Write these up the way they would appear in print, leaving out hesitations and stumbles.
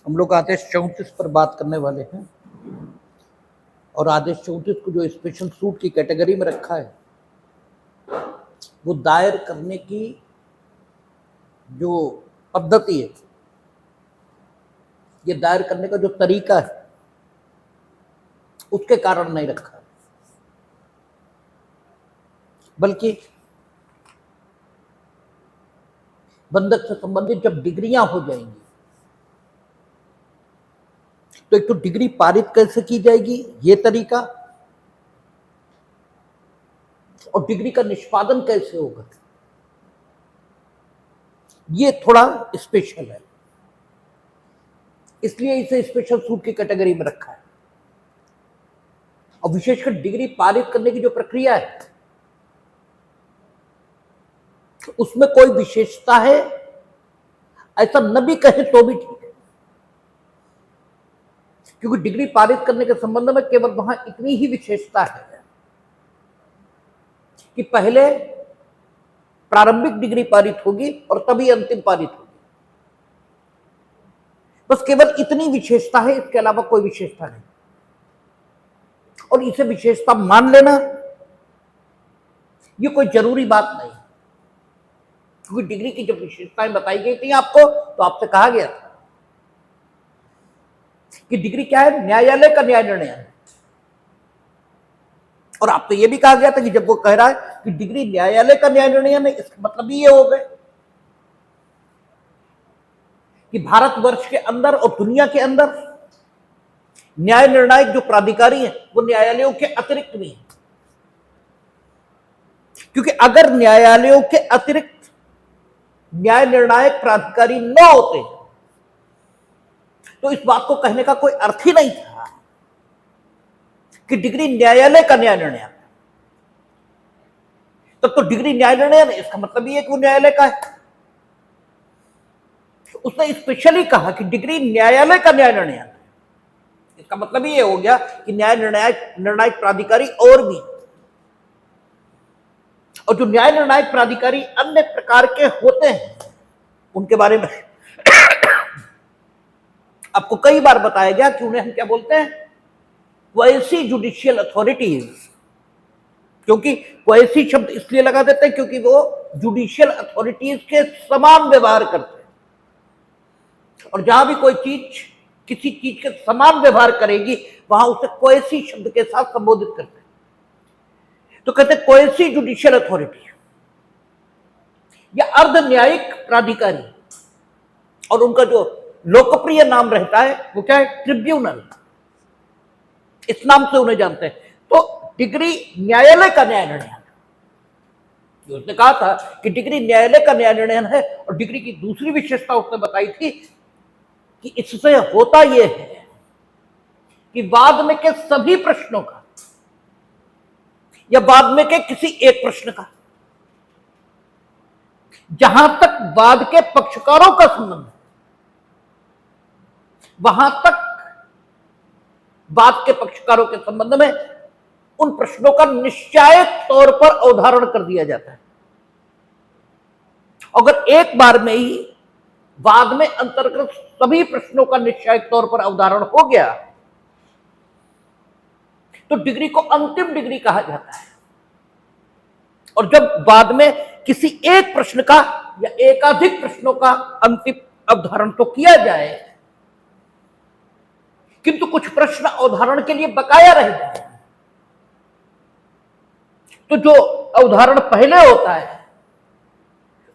हम लोग आदेश 34 पर बात करने वाले हैं और आदेश 34 को जो स्पेशल सूट की कैटेगरी में रखा है वो दायर करने की जो पद्धति है, ये दायर करने का जो तरीका है उसके कारण नहीं रखा है, बल्कि बंधक से संबंधित जब डिग्रियां हो जाएंगी तो एक तो डिग्री पारित कैसे की जाएगी ये तरीका, और डिग्री का निष्पादन कैसे होगा ये थोड़ा स्पेशल है, इसलिए इसे स्पेशल सूट की कैटेगरी में रखा है। और विशेषकर डिग्री पारित करने की जो प्रक्रिया है उसमें कोई विशेषता है ऐसा न भी कहे तो भी ठीक है, क्योंकि डिग्री पारित करने के संबंध में केवल वहां इतनी ही विशेषता है कि पहले प्रारंभिक डिग्री पारित होगी और तभी अंतिम पारित होगी। बस केवल इतनी विशेषता है, इसके अलावा कोई विशेषता नहीं। और इसे विशेषता मान लेना ये कोई जरूरी बात नहीं, क्योंकि डिग्री की जब विशेषताएं बताई गई थी आपको तो आपसे कहा गया था कि डिग्री क्या है, न्यायालय का न्याय निर्णय है। और आपसे यह भी कहा गया था कि जब वो कह रहा है कि डिग्री न्यायालय का न्याय निर्णय है, इसका मतलब ये हो गए कि भारतवर्ष के अंदर और दुनिया के अंदर न्याय निर्णायक जो प्राधिकारी हैं वो न्यायालयों के अतिरिक्त भी हैं, क्योंकि अगर न्यायालयों के अतिरिक्त न्याय निर्णायक प्राधिकारी न होते तो इस बात को कहने का कोई अर्थ ही नहीं था कि डिग्री न्यायालय का न्याय निर्णय है। तब तो डिग्री न्याय निर्णय है, इसका मतलब ये है कि वो न्यायालय का है। उसने स्पेशली कहा कि डिग्री न्यायालय का न्याय निर्णय है, इसका मतलब ये हो गया कि न्याय निर्णायक प्राधिकारी और भी, और जो न्याय निर्णायक प्राधिकारी अन्य प्रकार के होते हैं उनके बारे में आपको कई बार बताया गया कि उन्हें हम क्या बोलते हैं, क्वासी जुडिशियल अथॉरिटीज। क्योंकि क्वासी शब्द इसलिए लगा देते हैं क्योंकि वो जुडिशियल अथॉरिटीज के समान व्यवहार करते हैं, और जहां भी कोई चीज किसी चीज के समान व्यवहार करेगी वहां उसे क्वासी शब्द के साथ संबोधित करते हैं। तो कहते हैं क्वासी जुडिशियल अथॉरिटी या अर्ध न्यायिक प्राधिकारी, और उनका जो लोकप्रिय नाम रहता है वो क्या है, ट्रिब्यूनल। इस नाम से उन्हें जानते हैं। तो डिग्री न्यायालय का न्याय निर्णय है, उसने कहा था कि डिग्री न्यायालय का न्याय निर्णय है। और डिग्री की दूसरी विशेषता उसने बताई थी कि इससे होता यह है कि बाद में के सभी प्रश्नों का या बाद में के किसी एक प्रश्न का, जहां तक वाद के पक्षकारों का संबंध है वहां तक वाद के पक्षकारों के संबंध में उन प्रश्नों का निश्चायक तौर पर अवधारण कर दिया जाता है। अगर एक बार में ही वाद में अंतर्गत सभी प्रश्नों का निश्चायक तौर पर अवधारण हो गया तो डिग्री को अंतिम डिग्री कहा जाता है। और जब वाद में किसी एक प्रश्न का या एकाधिक प्रश्नों का अंतिम अवधारण तो किया जाए किंतु कुछ प्रश्न अवधारण के लिए बकाया रह जाए, तो जो अवधारण पहले होता है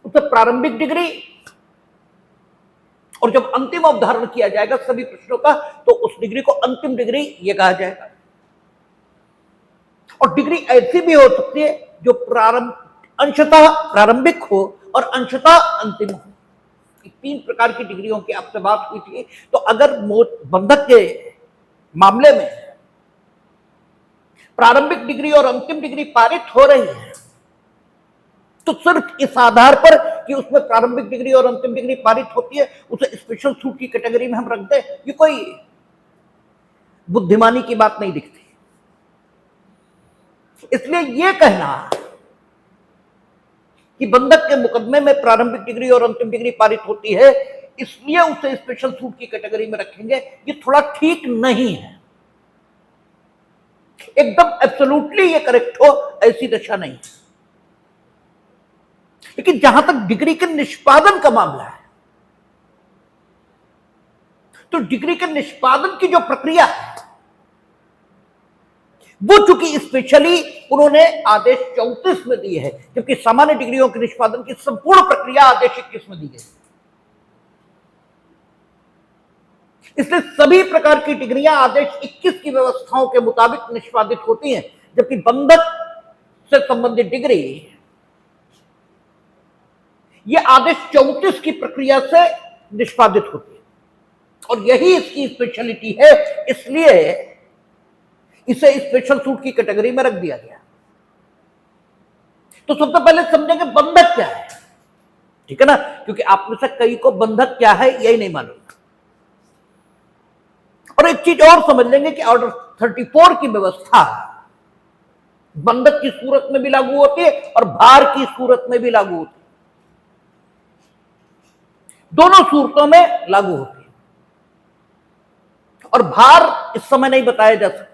उसे प्रारंभिक डिग्री, और जब अंतिम अवधारण किया जाएगा सभी प्रश्नों का तो उस डिग्री को अंतिम डिग्री यह कहा जाएगा। और डिग्री ऐसी भी हो सकती है जो अंशतः प्रारंभिक हो और अंशतः अंतिम हो। तीन प्रकार की डिग्रियों की आपसे बात हुई थी। तो अगर बंधक के मामले में प्रारंभिक डिग्री और अंतिम डिग्री पारित हो रही है तो सिर्फ इस आधार पर कि उसमें प्रारंभिक डिग्री और अंतिम डिग्री पारित होती है उसे स्पेशल सूट की कैटेगरी में हम रख दें, ये कोई बुद्धिमानी की बात नहीं दिखती। इसलिए यह कहना कि बंधक के मुकदमे में प्रारंभिक डिग्री और अंतिम डिग्री पारित होती है इसलिए उसे स्पेशल सूट की कैटेगरी में रखेंगे, ये थोड़ा ठीक नहीं है। एकदम एब्सोल्युटली ये करेक्ट हो ऐसी दशा नहीं है। लेकिन जहां तक डिग्री के निष्पादन का मामला है, तो डिग्री के निष्पादन की जो प्रक्रिया है वो चूंकि स्पेशली उन्होंने आदेश 34 में दी है, जबकि सामान्य डिग्रियों के निष्पादन की संपूर्ण प्रक्रिया आदेश 21 में दी गई। इसलिए सभी प्रकार की डिग्रियां आदेश 21 की व्यवस्थाओं के मुताबिक निष्पादित होती हैं, जबकि बंधक से संबंधित डिग्री यह आदेश 34 की प्रक्रिया से निष्पादित होती है, और यही इसकी स्पेशलिटी है, इसलिए इसे स्पेशल सूट की कैटेगरी में रख दिया गया। तो सबसे पहले समझेंगे बंधक क्या है, ठीक है ना, क्योंकि आप में से कई को बंधक क्या है यही नहीं मालूम। और एक चीज और समझ लेंगे कि ऑर्डर 34 की व्यवस्था बंधक की सूरत में भी लागू होती है और भार की सूरत में भी लागू होती है, दोनों सूरतों में लागू होती है। और भार इस समय नहीं बताया जा सकता,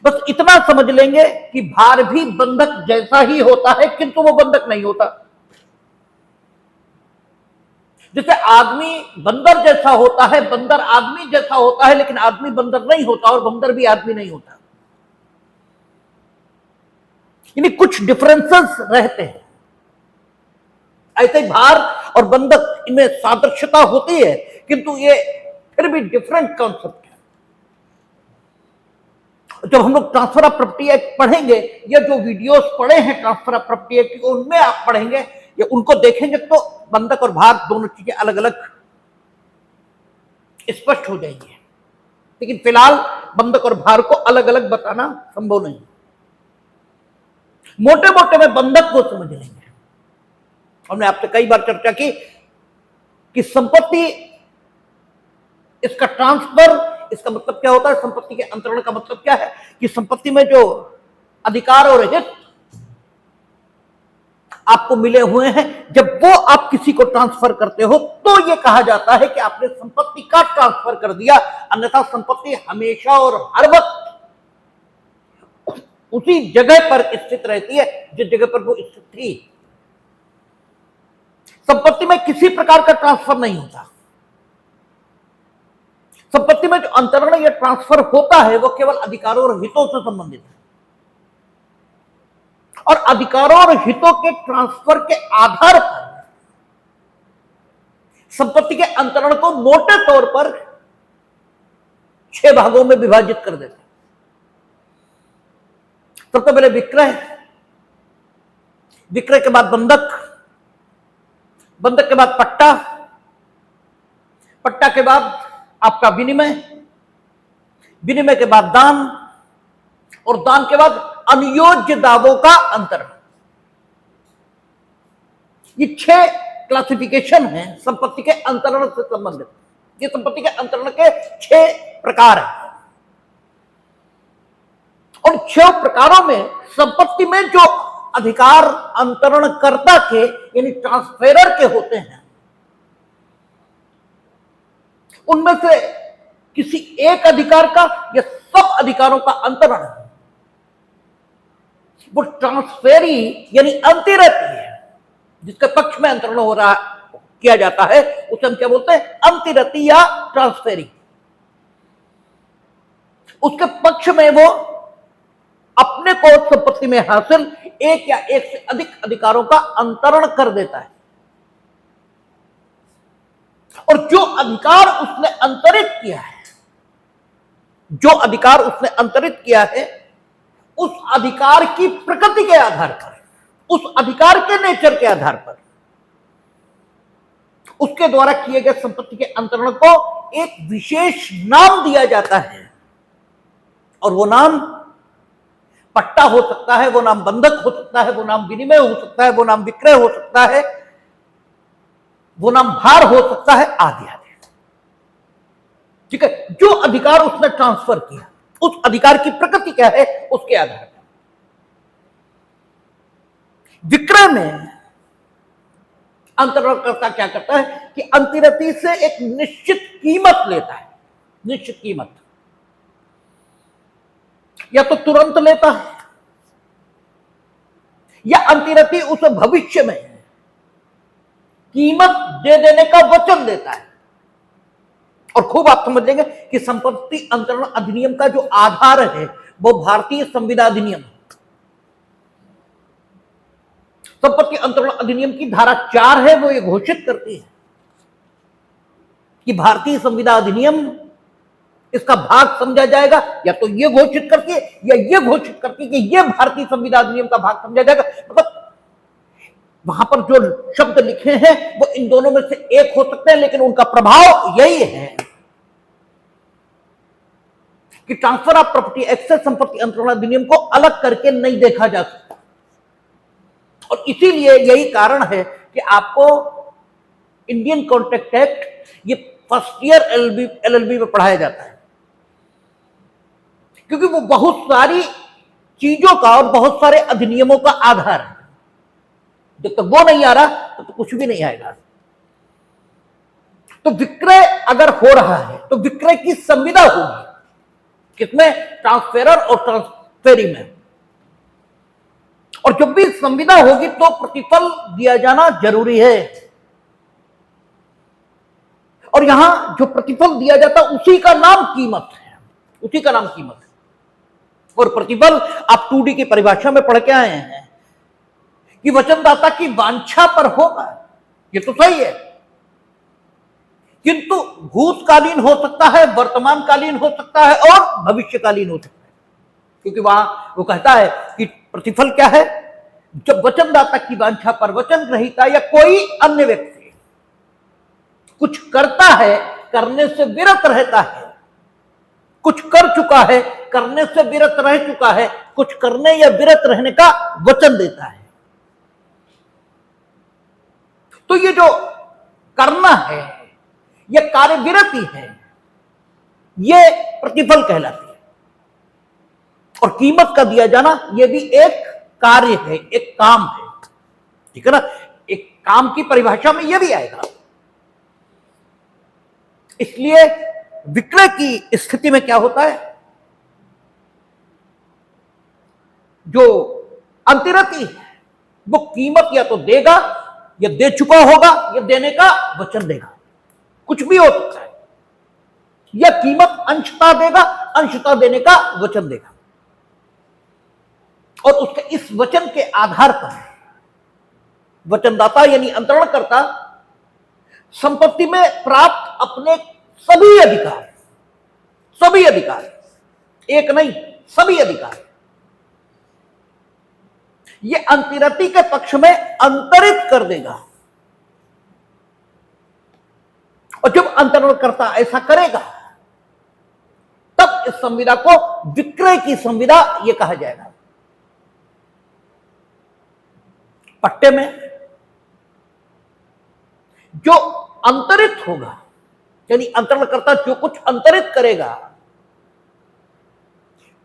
बस इतना समझ लेंगे कि भार भी बंधक जैसा ही होता है, किंतु वो बंधक नहीं होता। जैसे आदमी बंदर जैसा होता है, बंदर आदमी जैसा होता है, लेकिन आदमी बंदर नहीं होता और बंदर भी आदमी नहीं होता, यानी कुछ डिफरेंसेस रहते हैं। ऐसे ही भार और बंधक इनमें सादृश्यता होती है, किंतु ये फिर भी डिफरेंट कॉन्सेप्ट है। जब हम लोग ट्रांसफर ऑफ प्रॉपर्टी एक्ट पढ़ेंगे या जो वीडियोस पढ़े हैं ट्रांसफर ऑफ प्रॉपर्टी एक्ट, उनमें आप पढ़ेंगे या उनको देखेंगे तो बंधक और भार दोनों चीजें अलग अलग स्पष्ट हो जाएंगी। लेकिन फिलहाल बंधक और भार को अलग अलग बताना संभव नहीं। मोटे मोटे में बंधक को समझ लेंगे। हमने आपसे कई बार चर्चा की कि संपत्ति, इसका ट्रांसफर, इसका मतलब क्या होता है, संपत्ति के अंतरण का मतलब क्या है कि संपत्ति में जो अधिकार और हित आपको मिले हुए हैं, जब वो आप किसी को ट्रांसफर करते हो तो ये कहा जाता है कि आपने संपत्ति का ट्रांसफर कर दिया, अन्यथा संपत्ति हमेशा और हर वक्त उसी जगह पर स्थित रहती है जिस जगह पर वो स्थित थी। संपत्ति में किसी प्रकार का ट्रांसफर नहीं होता। संपत्ति में जो अंतरण या ट्रांसफर होता है वो केवल अधिकारों और हितों से संबंधित है, और अधिकारों और हितों के ट्रांसफर के आधार पर संपत्ति के अंतरण को मोटे तौर पर 6 भागों में विभाजित कर देते हैं। सबसे पहले विक्रय, विक्रय के बाद बंधक, बंधक के बाद पट्टा, पट्टा के बाद आपका विनिमय, विनिमय के बाद दान, और दान के बाद अनुयोज्य दावों का अंतरण। ये 6 क्लासिफिकेशन है संपत्ति के अंतरण से संबंधित। ये संपत्ति के अंतरण के 6 प्रकार हैं, और 6 प्रकारों में संपत्ति में जो अधिकार अंतरणकर्ता के यानी ट्रांसफेरर के होते हैं, उनमें से किसी एक अधिकार का या सब अधिकारों का अंतरण वो ट्रांसफेरी यानी अंतिरती है, जिसके पक्ष में अंतरण हो रहा किया जाता है उसे हम क्या बोलते हैं, अंतिरती या ट्रांसफेरी। उसके पक्ष में वो अपने को संपत्ति में हासिल एक या एक से अधिक अधिकारों का अंतरण कर देता है, और जो अधिकार उसने अंतरित किया है, जो अधिकार उसने अंतरित किया है, उस अधिकार की प्रकृति के आधार पर, उस अधिकार के नेचर के आधार पर उसके द्वारा किए गए संपत्ति के अंतरण को एक विशेष नाम दिया जाता है, और वो नाम पट्टा हो सकता है, वो नाम बंधक हो सकता है, वो नाम विनिमय हो सकता है, वो नाम विक्रय हो सकता है, वो नाम भार हो सकता है, आदि आदि। ठीक है, जो अधिकार उसने ट्रांसफर किया उस अधिकार की प्रकृति क्या है उसके आधार पर। विक्रय में अंतरणकर्ता क्या करता है कि अंतरति से एक निश्चित कीमत लेता है, निश्चित कीमत, या तो तुरंत लेता है या अंतरति उसे भविष्य में कीमत दे देने का वचन देता है। और खूब आप समझ लेंगे कि संपत्ति अंतरण अधिनियम का जो आधार है वो भारतीय संविदा अधिनियम है। संपत्ति अंतरण अधिनियम की धारा 4 है, वो ये घोषित करती है कि भारतीय संविदा अधिनियम इसका भाग समझा जाएगा, या तो ये घोषित करके या ये घोषित करके कि ये भारतीय संविदा अधिनियम का भाग समझा जाएगा। मतलब वहां पर जो शब्द लिखे हैं वो इन दोनों में से एक हो सकते हैं, लेकिन उनका प्रभाव यही है कि ट्रांसफर ऑफ प्रॉपर्टी एक्ट से संपत्ति अंतरण अधिनियम को अलग करके नहीं देखा जा सकता। और इसीलिए यही कारण है कि आपको इंडियन कॉन्ट्रैक्ट एक्ट ये फर्स्ट ईयर एलएलबी में पढ़ाया जाता है, क्योंकि वो बहुत सारी चीजों का और बहुत सारे अधिनियमों का आधार है। जब तक वो नहीं आ रहा तो कुछ भी नहीं आएगा। तो विक्रय अगर हो रहा है तो विक्रय की संविदा होगी, किसमें? ट्रांसफेरर और ट्रांसफेरी में। और जब भी संविदा होगी तो प्रतिफल दिया जाना जरूरी है, और यहां जो प्रतिफल दिया जाता उसी का नाम कीमत है, उसी का नाम कीमत है। और प्रतिफल आप 2D की परिभाषा में पढ़ के आए हैं कि वचनदाता की वांछा पर होगा, ये तो सही है, किंतु भूतकालीन हो सकता है, वर्तमानकालीन हो सकता है और भविष्यकालीन हो सकता है। क्योंकि वहां वो कहता है कि प्रतिफल क्या है? जब वचनदाता की वांछा पर वचन ग्रहीता या कोई अन्य व्यक्ति कुछ करता है, करने से विरत रहता है, कुछ कर चुका है, करने से विरत रह चुका है, कुछ करने या विरत रहने का वचन देता है, तो ये जो करना है, ये कार्यविरति है, ये प्रतिफल कहलाती है। और कीमत का दिया जाना ये भी एक कार्य है, एक काम है, ठीक है ना? एक काम की परिभाषा में ये भी आएगा। इसलिए विक्रय की स्थिति में क्या होता है? जो अंतरति है वो कीमत या तो देगा या दे चुका होगा या देने का वचन देगा, कुछ भी हो सकता है, या कीमत अंशतः देगा, अंशतः देने का वचन देगा। और उसके इस वचन के आधार पर वचनदाता यानी अंतरणकर्ता संपत्ति में प्राप्त अपने सभी अधिकार, एक नहीं सभी अधिकार, ये अंतरति के पक्ष में अंतरित कर देगा। और जब अंतरणकर्ता ऐसा करेगा तब इस संविदा को विक्रय की संविदा यह कहा जाएगा। पट्टे में जो अंतरित होगा, यानी अंतरणकर्ता जो कुछ अंतरित करेगा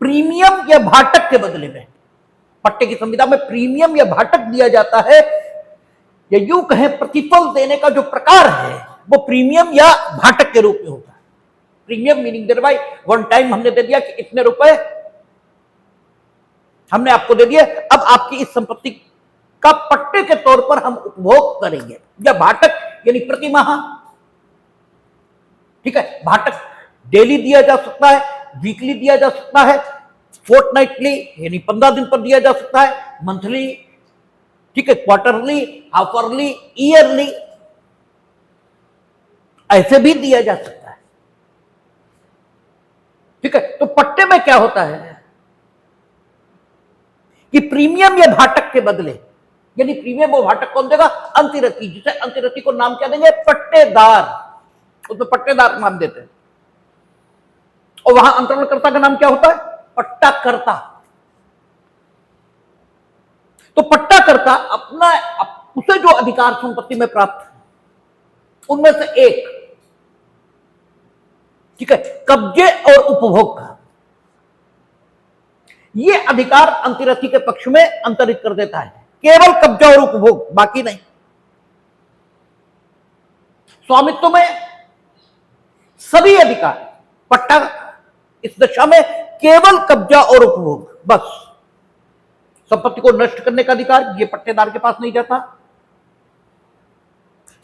प्रीमियम या भाटक के बदले में, पट्टे की संविदा में प्रीमियम या भाटक दिया जाता है, या यूं कहें प्रतिफल देने का जो प्रकार है वो प्रीमियम या भाटक के रूप में होता है। प्रीमियम मीनिंग देर भाई वन टाइम हमने दे दिया कि इतने रुपए हमने आपको दे दिए, अब आपकी इस संपत्ति का पट्टे के तौर पर हम उपभोग करेंगे। या भाटक यानी प्रति माह, ठीक है, भाटक डेली दिया जा सकता है, वीकली दिया जा सकता है, फोर्टनाइटली यानी 15 दिन पर दिया जा सकता है, मंथली, ठीक है, क्वार्टरली, हाफरली, ईयरली, ऐसे भी दिया जा सकता है, ठीक है। तो पट्टे में क्या होता है कि प्रीमियम या भाटक के बदले, यानी प्रीमियम और भाटक कौन देगा? अंतरति, जिसे अंतरति को नाम क्या देंगे? पट्टेदार, उसमें पट्टेदार नाम देते हैं। और वहां अंतरणकर्ता का नाम क्या होता है? पट्टाकर्ता। तो पट्टाकर्ता अपना उसे जो अधिकार संपत्ति में प्राप्त है उनमें से एक, ठीक है, कब्जे और उपभोग का, यह अधिकार अंतरति के पक्ष में अंतरित कर देता है, केवल कब्जा और उपभोग, बाकी नहीं। स्वामित्व में सभी अधिकार, पट्टा इस दशा में केवल कब्जा और उपभोग, बस। संपत्ति को नष्ट करने का अधिकार ये पट्टेदार के पास नहीं जाता।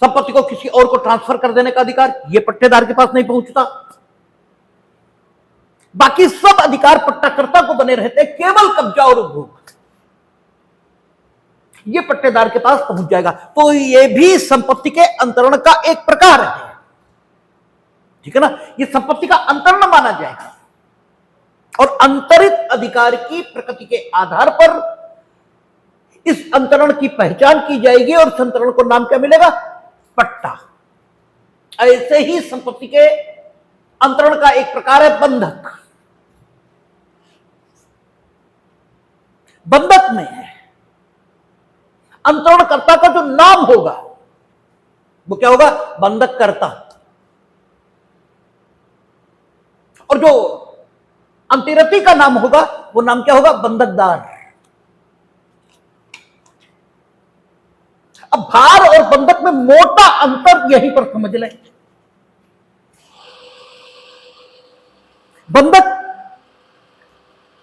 संपत्ति को किसी और को ट्रांसफर कर देने का अधिकार ये पट्टेदार के पास नहीं पहुंचता। बाकी सब अधिकार पट्टाकर्ता को बने रहते हैं, केवल कब्जा और उपभोग ये पट्टेदार के पास पहुंच जाएगा। तो ये भी संपत्ति के अंतरण का एक प्रकार है, ठीक है ना। ये संपत्ति का अंतरण माना जाएगा और अंतरित अधिकार की प्रकृति के आधार पर इस अंतरण की पहचान की जाएगी और इस अंतरण को नाम क्या मिलेगा? पट्टा। ऐसे ही संपत्ति के अंतरण का एक प्रकार है बंधक। बंधक में अंतरणकर्ता का जो नाम होगा वो क्या होगा? बंधक कर्ता। और जो अंतिरति का नाम होगा वो नाम क्या होगा? बंधकदार। अब भार और बंधक में मोटा अंतर यहीं पर समझ लें। बंधक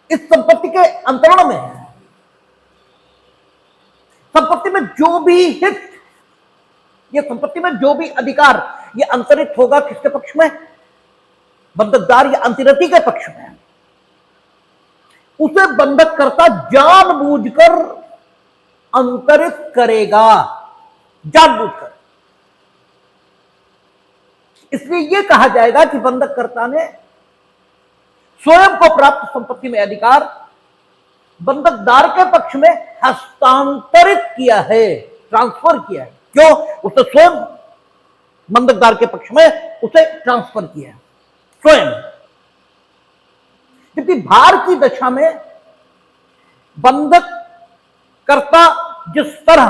इस संपत्ति के अंतरण में है। संपत्ति में जो भी हित, ये संपत्ति में जो भी अधिकार, ये अंतरित होगा किसके पक्ष में? बंधकदार या अंतिरति के पक्ष में। उसे बंधक करता जानबूझकर अंतरित करेगा, जानबूझकर। इसलिए यह कहा जाएगा कि बंधककर्ता ने स्वयं को प्राप्त संपत्ति में अधिकार बंधकदार के पक्ष में हस्तांतरित किया है, ट्रांसफर किया है। क्यों? उसे स्वयं बंधकदार के पक्ष में उसे ट्रांसफर किया है स्वयं। क्योंकि भार की दशा में बंधक करता जिस तरह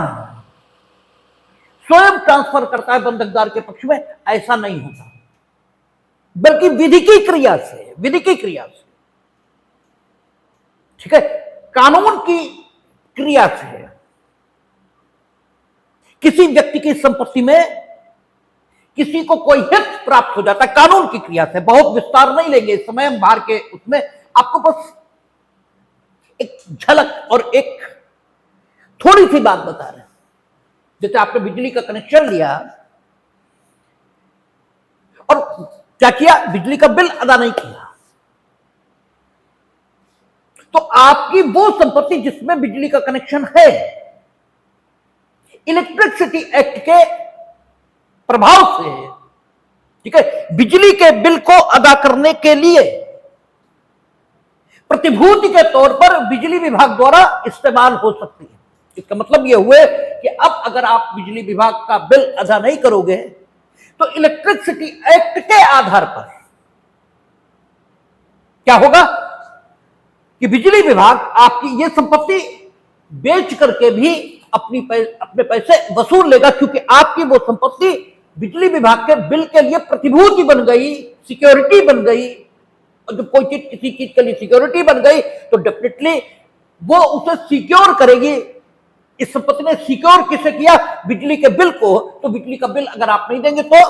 स्वयं ट्रांसफर करता है बंधकदार के पक्ष में, ऐसा नहीं होता, बल्कि विधि की क्रिया से, विधि की क्रिया से, ठीक है, कानून की क्रिया से किसी व्यक्ति की संपत्ति में किसी को कोई हित प्राप्त हो जाता है कानून की क्रिया से। बहुत विस्तार नहीं लेंगे इस समय हम भार के उसमें, आपको बस एक झलक और एक थोड़ी सी बात बता रहे हैं। जैसे आपने बिजली का कनेक्शन लिया और क्या किया? बिजली का बिल अदा नहीं किया, तो आपकी वो संपत्ति जिसमें बिजली का कनेक्शन है, इलेक्ट्रिसिटी एक्ट के प्रभाव से, ठीक है, बिजली के बिल को अदा करने के लिए प्रतिभूति के तौर पर बिजली विभाग द्वारा इस्तेमाल हो सकती है। इसका मतलब यह हुए कि अब अगर आप बिजली विभाग का बिल अदा नहीं करोगे तो इलेक्ट्रिसिटी एक्ट के आधार पर क्या होगा कि बिजली विभाग आपकी यह संपत्ति बेच करके भी अपने पैसे वसूल लेगा, क्योंकि आपकी वो संपत्ति बिजली विभाग के बिल के लिए प्रतिभूति बन गई, सिक्योरिटी बन गई। और जब कोई चीज किसी चीज के लिए सिक्योरिटी बन गई तो डेफिनेटली वो उसे सिक्योर करेगी। इस संपत्ति ने सिक्योर किसे किया? बिजली के बिल को। तो बिजली का बिल अगर आप नहीं देंगे तो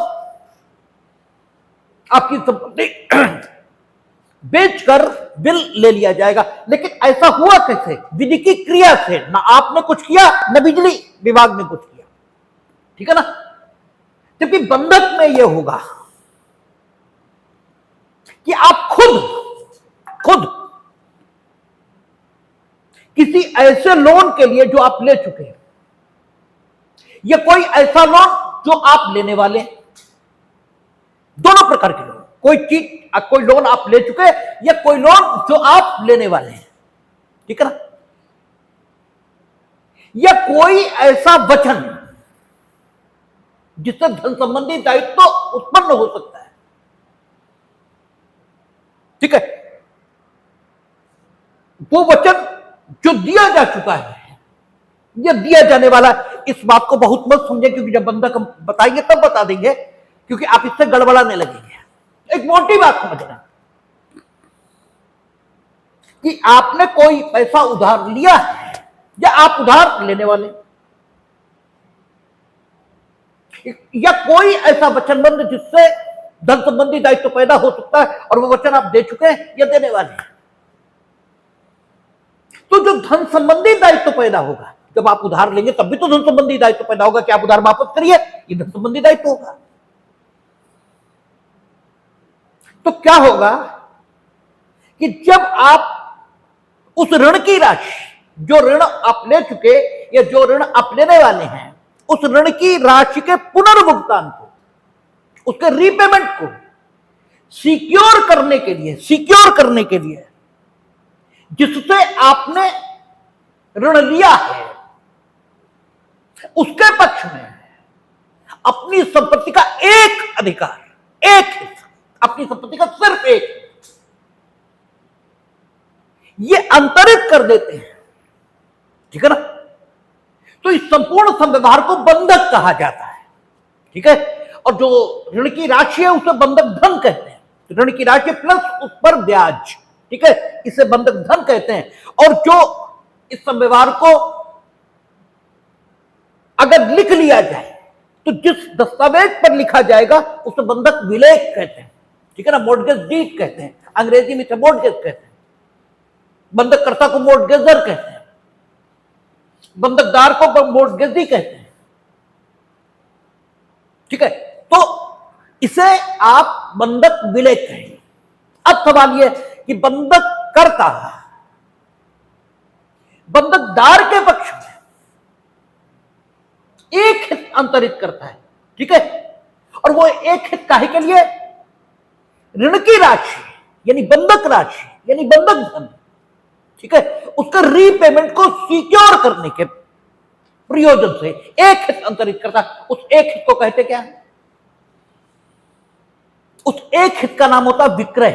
आपकी संपत्ति बेचकर बिल ले लिया जाएगा। लेकिन ऐसा हुआ कैसे? विधि की क्रिया से। ना आपने कुछ किया, न बिजली विभाग ने कुछ किया, ठीक है ना। क्योंकि बंधक में यह होगा कि आप खुद किसी ऐसे लोन के लिए जो आप ले चुके हैं, या कोई ऐसा लोन जो आप लेने वाले, दोनों प्रकार के लोन, कोई लोन आप ले चुके या कोई लोन जो आप लेने वाले हैं, ठीक है ना, या कोई ऐसा वचन जिससे धन संबंधी दायित्व तो उत्पन्न हो सकता है, ठीक है। वो वचन जो दिया जा चुका है या दिया जाने वाला, इस बात को बहुत मत समझे, क्योंकि जब बंधक हम बताएंगे तब बता देंगे, क्योंकि आप इससे गड़बड़ाने लगेंगे। एक मोटी बात समझना कि आपने कोई पैसा उधार लिया है या आप उधार लेने वाले, या कोई ऐसा वचनबंध जिससे धन संबंधी दायित्व पैदा हो सकता है और वो वचन आप दे चुके हैं या देने वाले हैं। तो जो धन संबंधी दायित्व पैदा होगा, जब आप उधार लेंगे तब भी तो धन संबंधी दायित्व पैदा होगा कि आप उधार वापस करिए, ये धन संबंधी दायित्व होगा। तो क्या होगा कि जब आप उस ऋण की राशि, जो ऋण आप ले चुके या जो ऋण आप लेने वाले हैं, उस ऋण की राशि के पुनर्भुगतान को, उसके रीपेमेंट को सिक्योर करने के लिए जिससे आपने ऋण लिया है, उसके पक्ष में अपनी संपत्ति का एक अधिकार, एक हिस्सा, अपनी संपत्ति का सिर्फ एक, ये अंतरित कर देते हैं, ठीक है ना। तो इस संपूर्ण संव्यवहार को बंधक कहा जाता है, ठीक है। और जो ऋण की राशि है उसे बंधक धन कहते हैं। तो ऋण की राशि प्लस उस पर ब्याज, ठीक है, इसे बंधक धन कहते हैं। और जो इस संव्यवहार को अगर लिख लिया जाए तो जिस दस्तावेज पर लिखा जाएगा उसे बंधक विलेख कहते हैं, ठीक है ना, मॉर्गेज डीड कहते हैं, अंग्रेजी में मॉर्गेज कहते हैं। बंधककर्ता को मॉर्गेजर कहते हैं, बंधकदार को मॉर्गेजी कहते हैं, ठीक है। तो इसे आप बंधक विलेख कहेंगे। अब सवाल यह कि बंधककर्ता बंधकदार के पक्ष में एक हित अंतरित करता है, ठीक है। और वो एक हित काहे के लिए? ऋण की राशि यानी बंधक राशि यानी बंधक धन, ठीक है, उसका रीपेमेंट को सिक्योर करने के प्रयोजन से एक हित अंतरित करता है। उस एक हित को कहते क्या है? उस एक हित का नाम होता है विक्रय,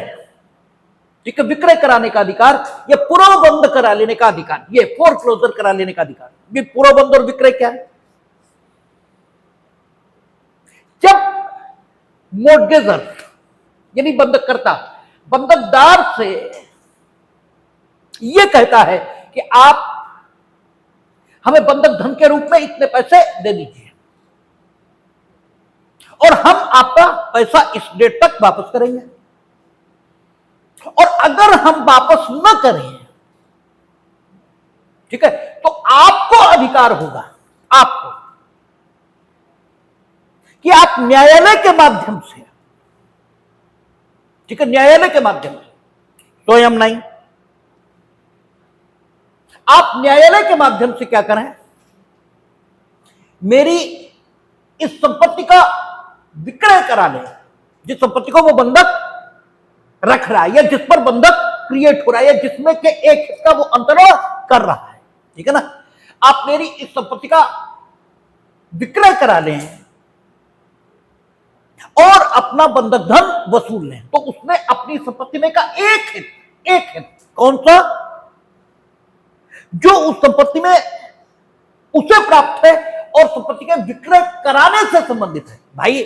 ठीक है। विक्रय कराने का अधिकार या पूर्वबंध करा लेने का अधिकार, ये फोरक्लोजर करा लेने का अधिकार। ये पूर्वबंध और विक्रय क्या है? जब मॉर्गेजर यानी बंधककर्ता बंधकदार से यह कहता है कि आप हमें बंधक धन के रूप में इतने पैसे दे दीजिए और हम आपका पैसा इस डेट तक वापस करेंगे, और अगर हम वापस न करें, ठीक है, तो आपको अधिकार होगा, आपको, कि आप न्यायालय के माध्यम से, ठीक है, न्यायालय के माध्यम से, स्वयं नहीं, आप न्यायालय के माध्यम से क्या करें? मेरी इस संपत्ति का विक्रय करा ले, जिस संपत्ति को वो बंधक रख रहा है या जिस पर बंधक क्रिएट हो रहा है या जिसमें के एक हिस्सा वो अंतरण कर रहा है, ठीक है ना। आप मेरी इस संपत्ति का विक्रय करा लें और अपना बंधक धन वसूल लें, तो उसने अपनी संपत्ति में का एक हित कौन सा? जो उस संपत्ति में उसे प्राप्त है और संपत्ति के विक्रय कराने से संबंधित है। भाई,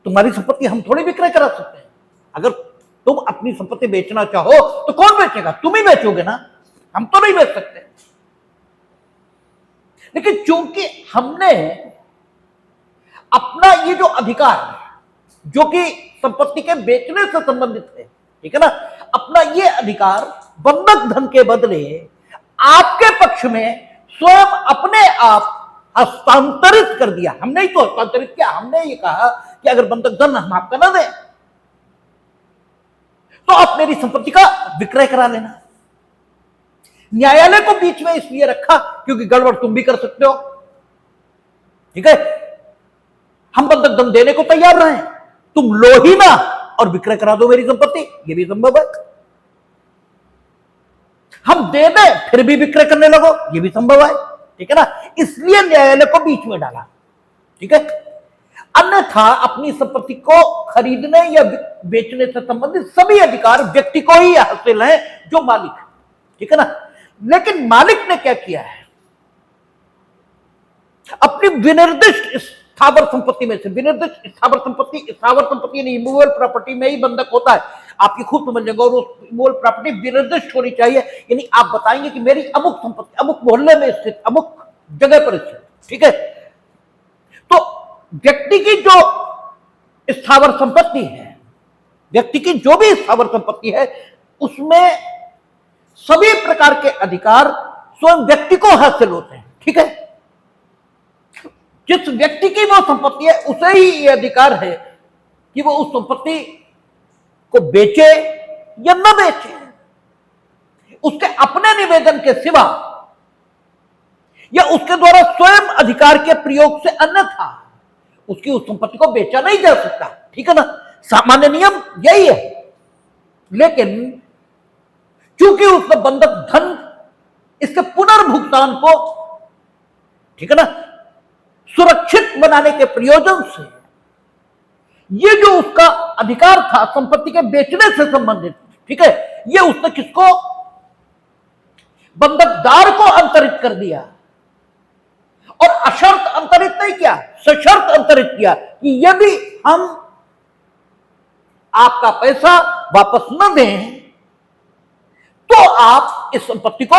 तुम्हारी संपत्ति हम थोड़ी विक्रय करा सकते हैं। अगर तुम अपनी संपत्ति बेचना चाहो तो कौन बेचेगा? तुम ही बेचोगे ना, हम तो नहीं बेच सकते। लेकिन चूंकि हमने अपना ये जो अधिकार जो कि संपत्ति के बेचने से संबंधित है, ठीक है ना, अपना ये अधिकार बंधक धन के बदले आपके पक्ष में स्वयं अपने आप हस्तांतरित कर दिया। हमने ही तो हस्तांतरित किया। हमने ये कहा कि अगर बंधक धन हम आपका ना दें तो आप मेरी संपत्ति का विक्रय करा लेना। न्यायालय को बीच में इसलिए रखा क्योंकि गड़बड़ तुम भी कर सकते हो, ठीक है। हम बंधक धन देने को तैयार रहे, तुम लो ही ना और विक्रय करा दो मेरी संपत्ति, यह भी संभव है। हम दे दें फिर भी विक्रय करने लगो, यह भी संभव है, ठीक है ना। इसलिए न्यायालय को बीच में डाला, ठीक है। अन्यथा अपनी संपत्ति को खरीदने या बेचने से संबंधित सभी अधिकार व्यक्ति को ही हासिल है जो मालिक है, ठीक है ना। लेकिन मालिक ने क्या किया है? अपनी विनिर्दिष्ट स्थावर संपत्ति में से, विनिर्दिष्ट स्थावर संपत्ति यानी इमूवेबल प्रॉपर्टी में ही बंधक होता है। आप ये खूब समझ लेंगे। और उस इमूवेबल प्रॉपर्टी विनिर्दिष्ट होनी चाहिए, यानी आप बताएंगे कि मेरी अमुक संपत्ति अमुक मोहल्ले में स्थित, अमुक जगह पर स्थित, ठीक है। तो व्यक्ति की जो स्थावर संपत्ति है, व्यक्ति की जो भी स्थावर संपत्ति है, उसमें सभी प्रकार के अधिकार स्वयं व्यक्ति को हासिल होते हैं। ठीक है, जिस व्यक्ति की वो संपत्ति है उसे ही ये अधिकार है कि वो उस संपत्ति को बेचे या न बेचे, उसके अपने निवेदन के सिवा या उसके द्वारा स्वयं अधिकार के प्रयोग से अन्यथा उसकी उस संपत्ति को बेचा नहीं जा सकता। ठीक है ना, सामान्य नियम यही है। लेकिन चूंकि उसने बंधक धन इसके पुनर्भुगतान को, ठीक है ना, सुरक्षित बनाने के प्रयोजन से ये जो उसका अधिकार था संपत्ति के बेचने से संबंधित, ठीक है, ये उसने किसको, बंधकदार को अंतरित कर दिया। और अशर्त अंतरित नहीं किया, सशर्त अंतरित किया कि यदि हम आपका पैसा वापस न दें तो आप इस संपत्ति को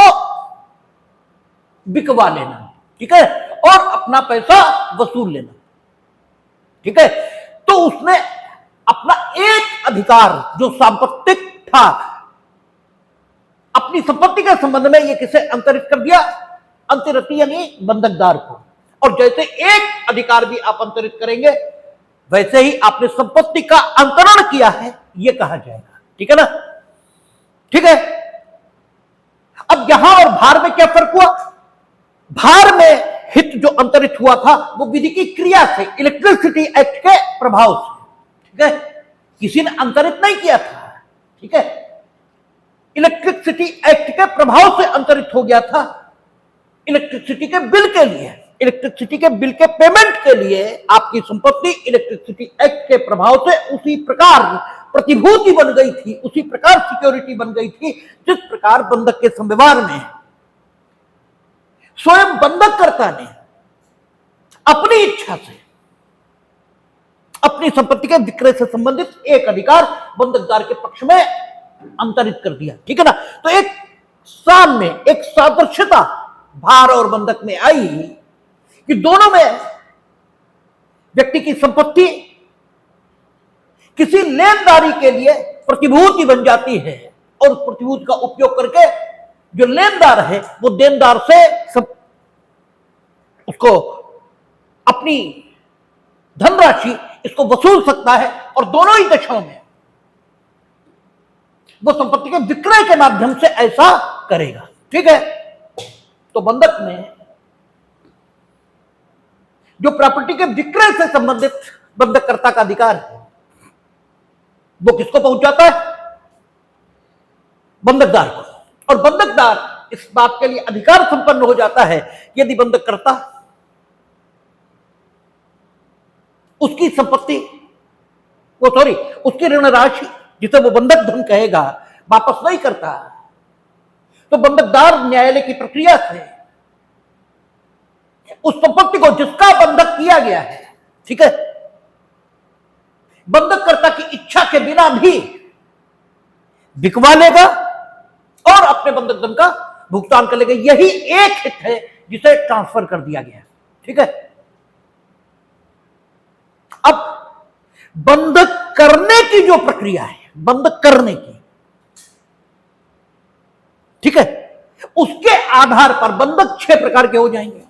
बिकवा लेना, ठीक है, और अपना पैसा वसूल लेना। ठीक है, तो उसने अपना एक अधिकार जो सांपत्तिक था अपनी संपत्ति के संबंध में ये किसे अंतरित कर दिया, अंतरित यानी बंधकदार को। और जैसे एक अधिकार भी आप अंतरित करेंगे वैसे ही आपने संपत्ति का अंतरण किया है ये कहा जाएगा। ठीक है ना, ठीक है। अब यहां और भार में क्या फर्क हुआ, भार में हित जो अंतरित हुआ था वो विधि की क्रिया से, इलेक्ट्रिसिटी एक्ट के प्रभाव से, ठीक है, किसी ने अंतरित नहीं किया था। ठीक है, इलेक्ट्रिसिटी एक्ट के प्रभाव से अंतरित हो गया था। इलेक्ट्रिसिटी के बिल के लिए, इलेक्ट्रिसिटी के बिल के पेमेंट के लिए आपकी संपत्ति इलेक्ट्रिसिटी एक्ट के प्रभाव से उसी प्रकार प्रतिभूति बन गई थी, उसी प्रकार सिक्योरिटी बन गई थी जिस प्रकार बंधक के संव्यवहार में स्वयं बंधककर्ता ने अपनी इच्छा से अपनी संपत्ति के विक्रय से संबंधित एक अधिकार बंधकदार के पक्ष में अंतरित कर दिया। ठीक है ना, तो एक सामने एक सादृश्यता भार और बंधक में आई कि दोनों में व्यक्ति की संपत्ति किसी लेनदारी के लिए प्रतिभूति बन जाती है और उस प्रतिभूति का उपयोग करके जो लेनदार है वो देनदार से सब उसको अपनी धनराशि इसको वसूल सकता है और दोनों ही दशाओं में वो संपत्ति के विक्रय के माध्यम से ऐसा करेगा। ठीक है, तो बंधक में जो प्रॉपर्टी के विक्रय से संबंधित बंधककर्ता का अधिकार है वो किसको पहुंच जाता है, बंधकदार को। और बंधकदार इस बात के लिए अधिकार संपन्न हो जाता है यदि बंधककर्ता उसकी संपत्ति उसकी ऋण राशि जिसे वो बंधक धन कहेगा वापस नहीं करता, तो बंधकदार न्यायालय की प्रक्रिया से उस संपत्ति को जिसका बंधक किया गया है, ठीक है, बंधककर्ता की इच्छा के बिना भी बिकवा लेगा और अपने बंधक धन का भुगतान कर लेगा। यही एक हित है जिसे ट्रांसफर कर दिया गया। ठीक है, अब बंधक करने की जो प्रक्रिया है, बंधक करने की, ठीक है, उसके आधार पर बंधक 6 प्रकार के हो जाएंगे।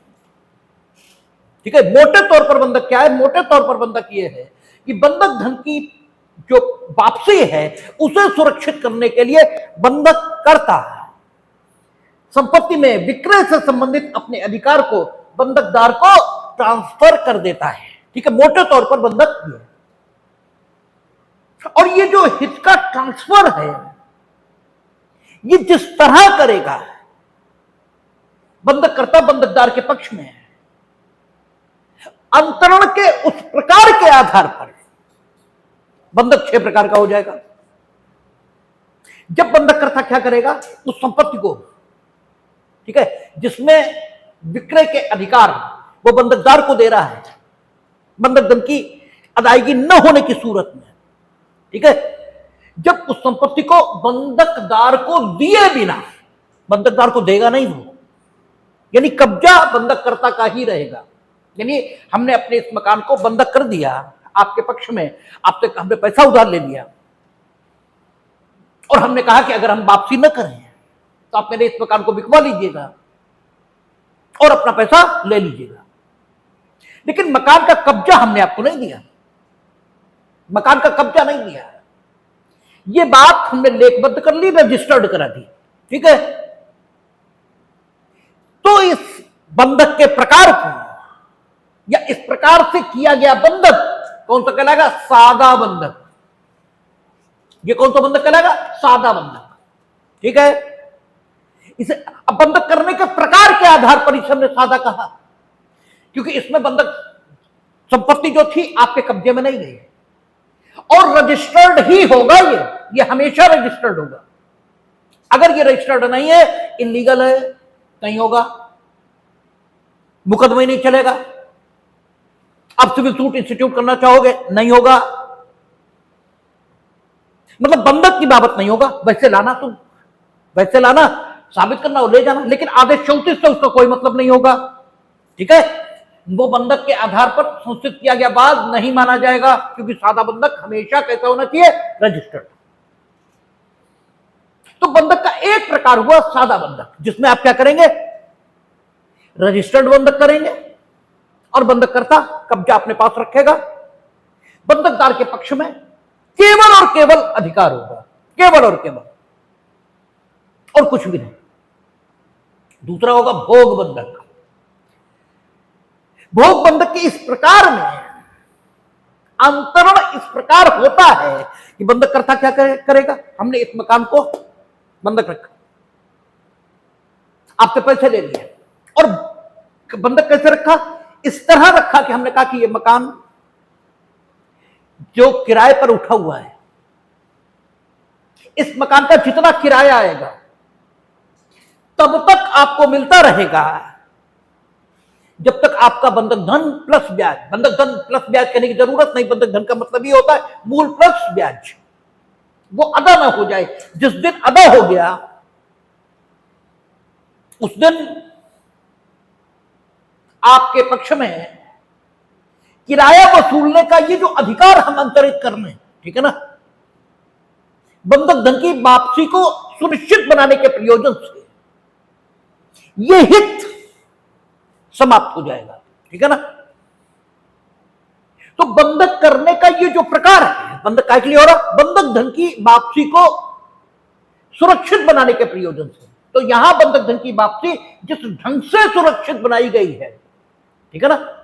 ठीक है, मोटे तौर पर बंधक क्या है, मोटे तौर पर बंधक यह है कि बंधक धन की जो वापसी है उसे सुरक्षित करने के लिए बंधक करता है संपत्ति में विक्रय से संबंधित अपने अधिकार को बंधकदार को ट्रांसफर कर देता है। ठीक है, मोटे तौर पर बंधक ये है। और ये जो हित का ट्रांसफर है ये जिस तरह करेगा बंधककर्ता बंधकदार के पक्ष में है, अंतरण के उस प्रकार के आधार पर बंधक 6 प्रकार का हो जाएगा। जब बंधककर्ता क्या करेगा, उस संपत्ति को, ठीक है, जिसमें विक्रय के अधिकार वो बंधकदार को दे रहा है बंधक धन की अदायगी न होने की सूरत में, ठीक है, जब उस संपत्ति को बंधकदार को दिए बिना, बंधकदार को देगा नहीं वो, यानी कब्जा बंधककर्ता का ही रहेगा, यानी हमने अपने इस मकान को बंधक कर दिया आपके पक्ष में, आपसे हमने पैसा उधार ले लिया और हमने कहा कि अगर हम वापसी न करें तो आप मेरे इस मकान को बिकवा लीजिएगा और अपना पैसा ले लीजिएगा। लेकिन मकान का कब्जा हमने आपको नहीं दिया, मकान का कब्जा नहीं दिया। ये बात हमने लेखबद्ध कर ली, रजिस्टर्ड करा दी, ठीक है। तो इस बंधक के प्रकार को या इस प्रकार से किया गया बंधक कौन सा कहलाएगा? सादा बंधक। ये कौन सा बंधक कहलाएगा? सादा बंधक, ठीक है। इसे अब बंधक करने के प्रकार के आधार पर इसे हमने सादा कहा, क्योंकि इसमें बंधक संपत्ति जो थी आपके कब्जे में नहीं गई और रजिस्टर्ड ही होगा। ये हमेशा रजिस्टर्ड होगा। अगर ये रजिस्टर्ड नहीं है, इलीगल है, नहीं होगा, मुकदमा ही नहीं चलेगा। आप सिविल सूट इंस्टीट्यूट करना चाहोगे, नहीं होगा, मतलब बंधक की बाबत नहीं होगा। वैसे लाना, तुम वैसे लाना, साबित करना और ले जाना, लेकिन आदेश 34 से उसका कोई मतलब नहीं होगा, ठीक है। वो बंधक के आधार पर संस्थित किया गया बाद नहीं माना जाएगा, क्योंकि सादा बंधक हमेशा कैसा होना चाहिए? रजिस्टर्ड। तो बंधक का एक प्रकार हुआ सादा बंधक, जिसमें आप क्या करेंगे? रजिस्टर्ड बंधक करेंगे और बंधककर्ता कब्जा अपने पास रखेगा। बंधकदार के पक्ष में केवल और केवल अधिकार होगा, केवल और केवल, और कुछ भी नहीं। दूसरा होगा भोग बंधक। भोग बंधक के इस प्रकार में अंतरण इस प्रकार होता है कि बंधककर्ता क्या करेगा? हमने इस मकान को बंधक रखा, आपसे पैसे ले लिए, और बंधक कैसे रखा? इस तरह रखा कि हमने कहा कि यह मकान जो किराए पर उठा हुआ है, इस मकान का जितना किराया आएगा तब तक आपको मिलता रहेगा जब तक आपका बंधक धन प्लस ब्याज, बंधक धन प्लस ब्याज कहने की जरूरत नहीं, बंधक धन का मतलब ये होता है मूल प्लस ब्याज, वो अदा ना हो जाए। जिस दिन अदा हो गया उस दिन आपके पक्ष में किराया वसूलने का ये जो अधिकार हम अंतरित कर रहे हैं, ठीक है ना, बंधक धन की वापसी को सुनिश्चित बनाने के प्रयोजन से ये हित समाप्त हो जाएगा, ठीक है ना। तो बंधक करने का ये जो प्रकार है, बंधक काय के लिए हो रहा? बंधक धन की वापसी को सुरक्षित बनाने के प्रयोजन से। तो यहां बंधक धन की वापसी जिस ढंग से सुरक्षित बनाई गई है, ठीक है ना,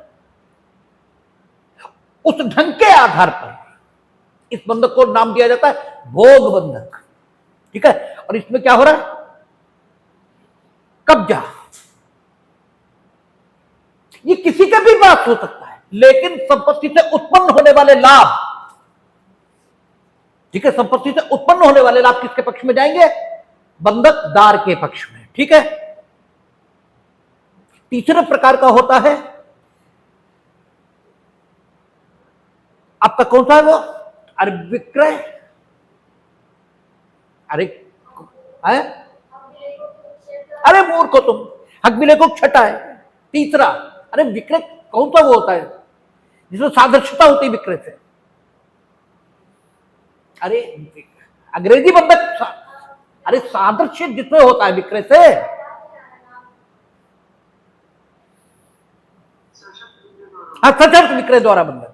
उस ढंग के आधार पर इस बंधक को नाम दिया जाता है भोग बंधक, ठीक है। और इसमें क्या हो रहा है? कब्जा। ये किसी का भी पास हो सकता है, लेकिन संपत्ति से उत्पन्न होने वाले लाभ, ठीक है, संपत्ति से उत्पन्न होने वाले लाभ किसके पक्ष में जाएंगे? बंधकदार के पक्ष में, ठीक है। तीसरे प्रकार का होता है आपका, कौन सा है वो? अरे विक्रय, अरे है, अरे मूर्ख हो तुम, हक मिले को छठा है तीसरा। अरे विक्रय कौन सा वो होता है जिसमें सादृश्यता होती है विक्रय से? अरे अंग्रेजी बंधक, अरे सादृश्य जिसमें होता है विक्रय से, हाँ, सशर्त विक्रय द्वारा बंधक।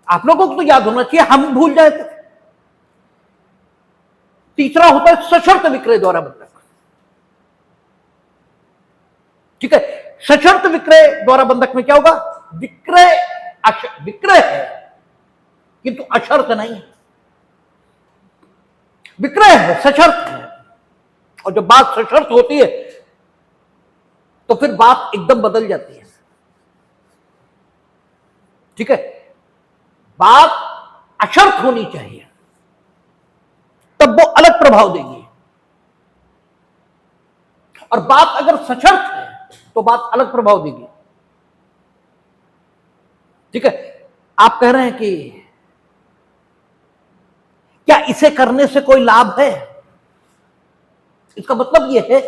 आप लोगों को तो याद होना चाहिए, हम भूल जाए तो। तीसरा होता है सशर्त विक्रय द्वारा बंधक, ठीक है। सशर्त विक्रय द्वारा बंधक में क्या होगा? विक्रय विक्रय है किंतु अशर्त नहीं है, विक्रय है, सशर्त है। और जब बात सशर्त होती है तो फिर बात एकदम बदल जाती है, ठीक है। बात अशर्त होनी चाहिए, तब वो अलग प्रभाव देगी, और बात अगर सशर्त है तो बात अलग प्रभाव देगी, ठीक है। आप कह रहे हैं कि क्या इसे करने से कोई लाभ है? इसका मतलब यह है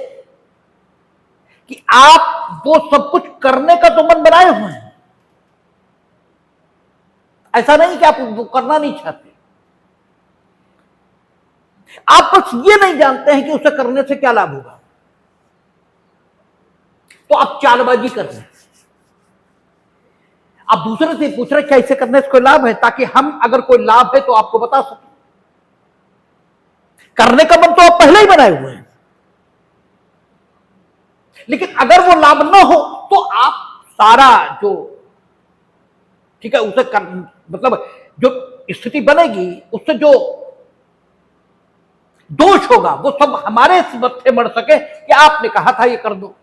कि आप वो सब कुछ करने का तो मन बनाए हुए हैं, ऐसा नहीं कि आप वो करना नहीं चाहते, आप बस ये नहीं जानते हैं कि उसे करने से क्या लाभ होगा, तो आप चालबाजी कर रहे हैं। आप दूसरे से पूछ रहे क्या इसे करने से कोई लाभ है, ताकि हम अगर कोई लाभ है तो आपको बता सकें। करने का मन तो आप पहले ही बनाए हुए हैं, लेकिन अगर वो लाभ ना हो तो आप सारा जो ठीक है उसे कर, मतलब जो स्थिति बनेगी उससे जो दोष होगा वो सब हमारे मत्थे मर सके कि आपने कहा था ये कर दो,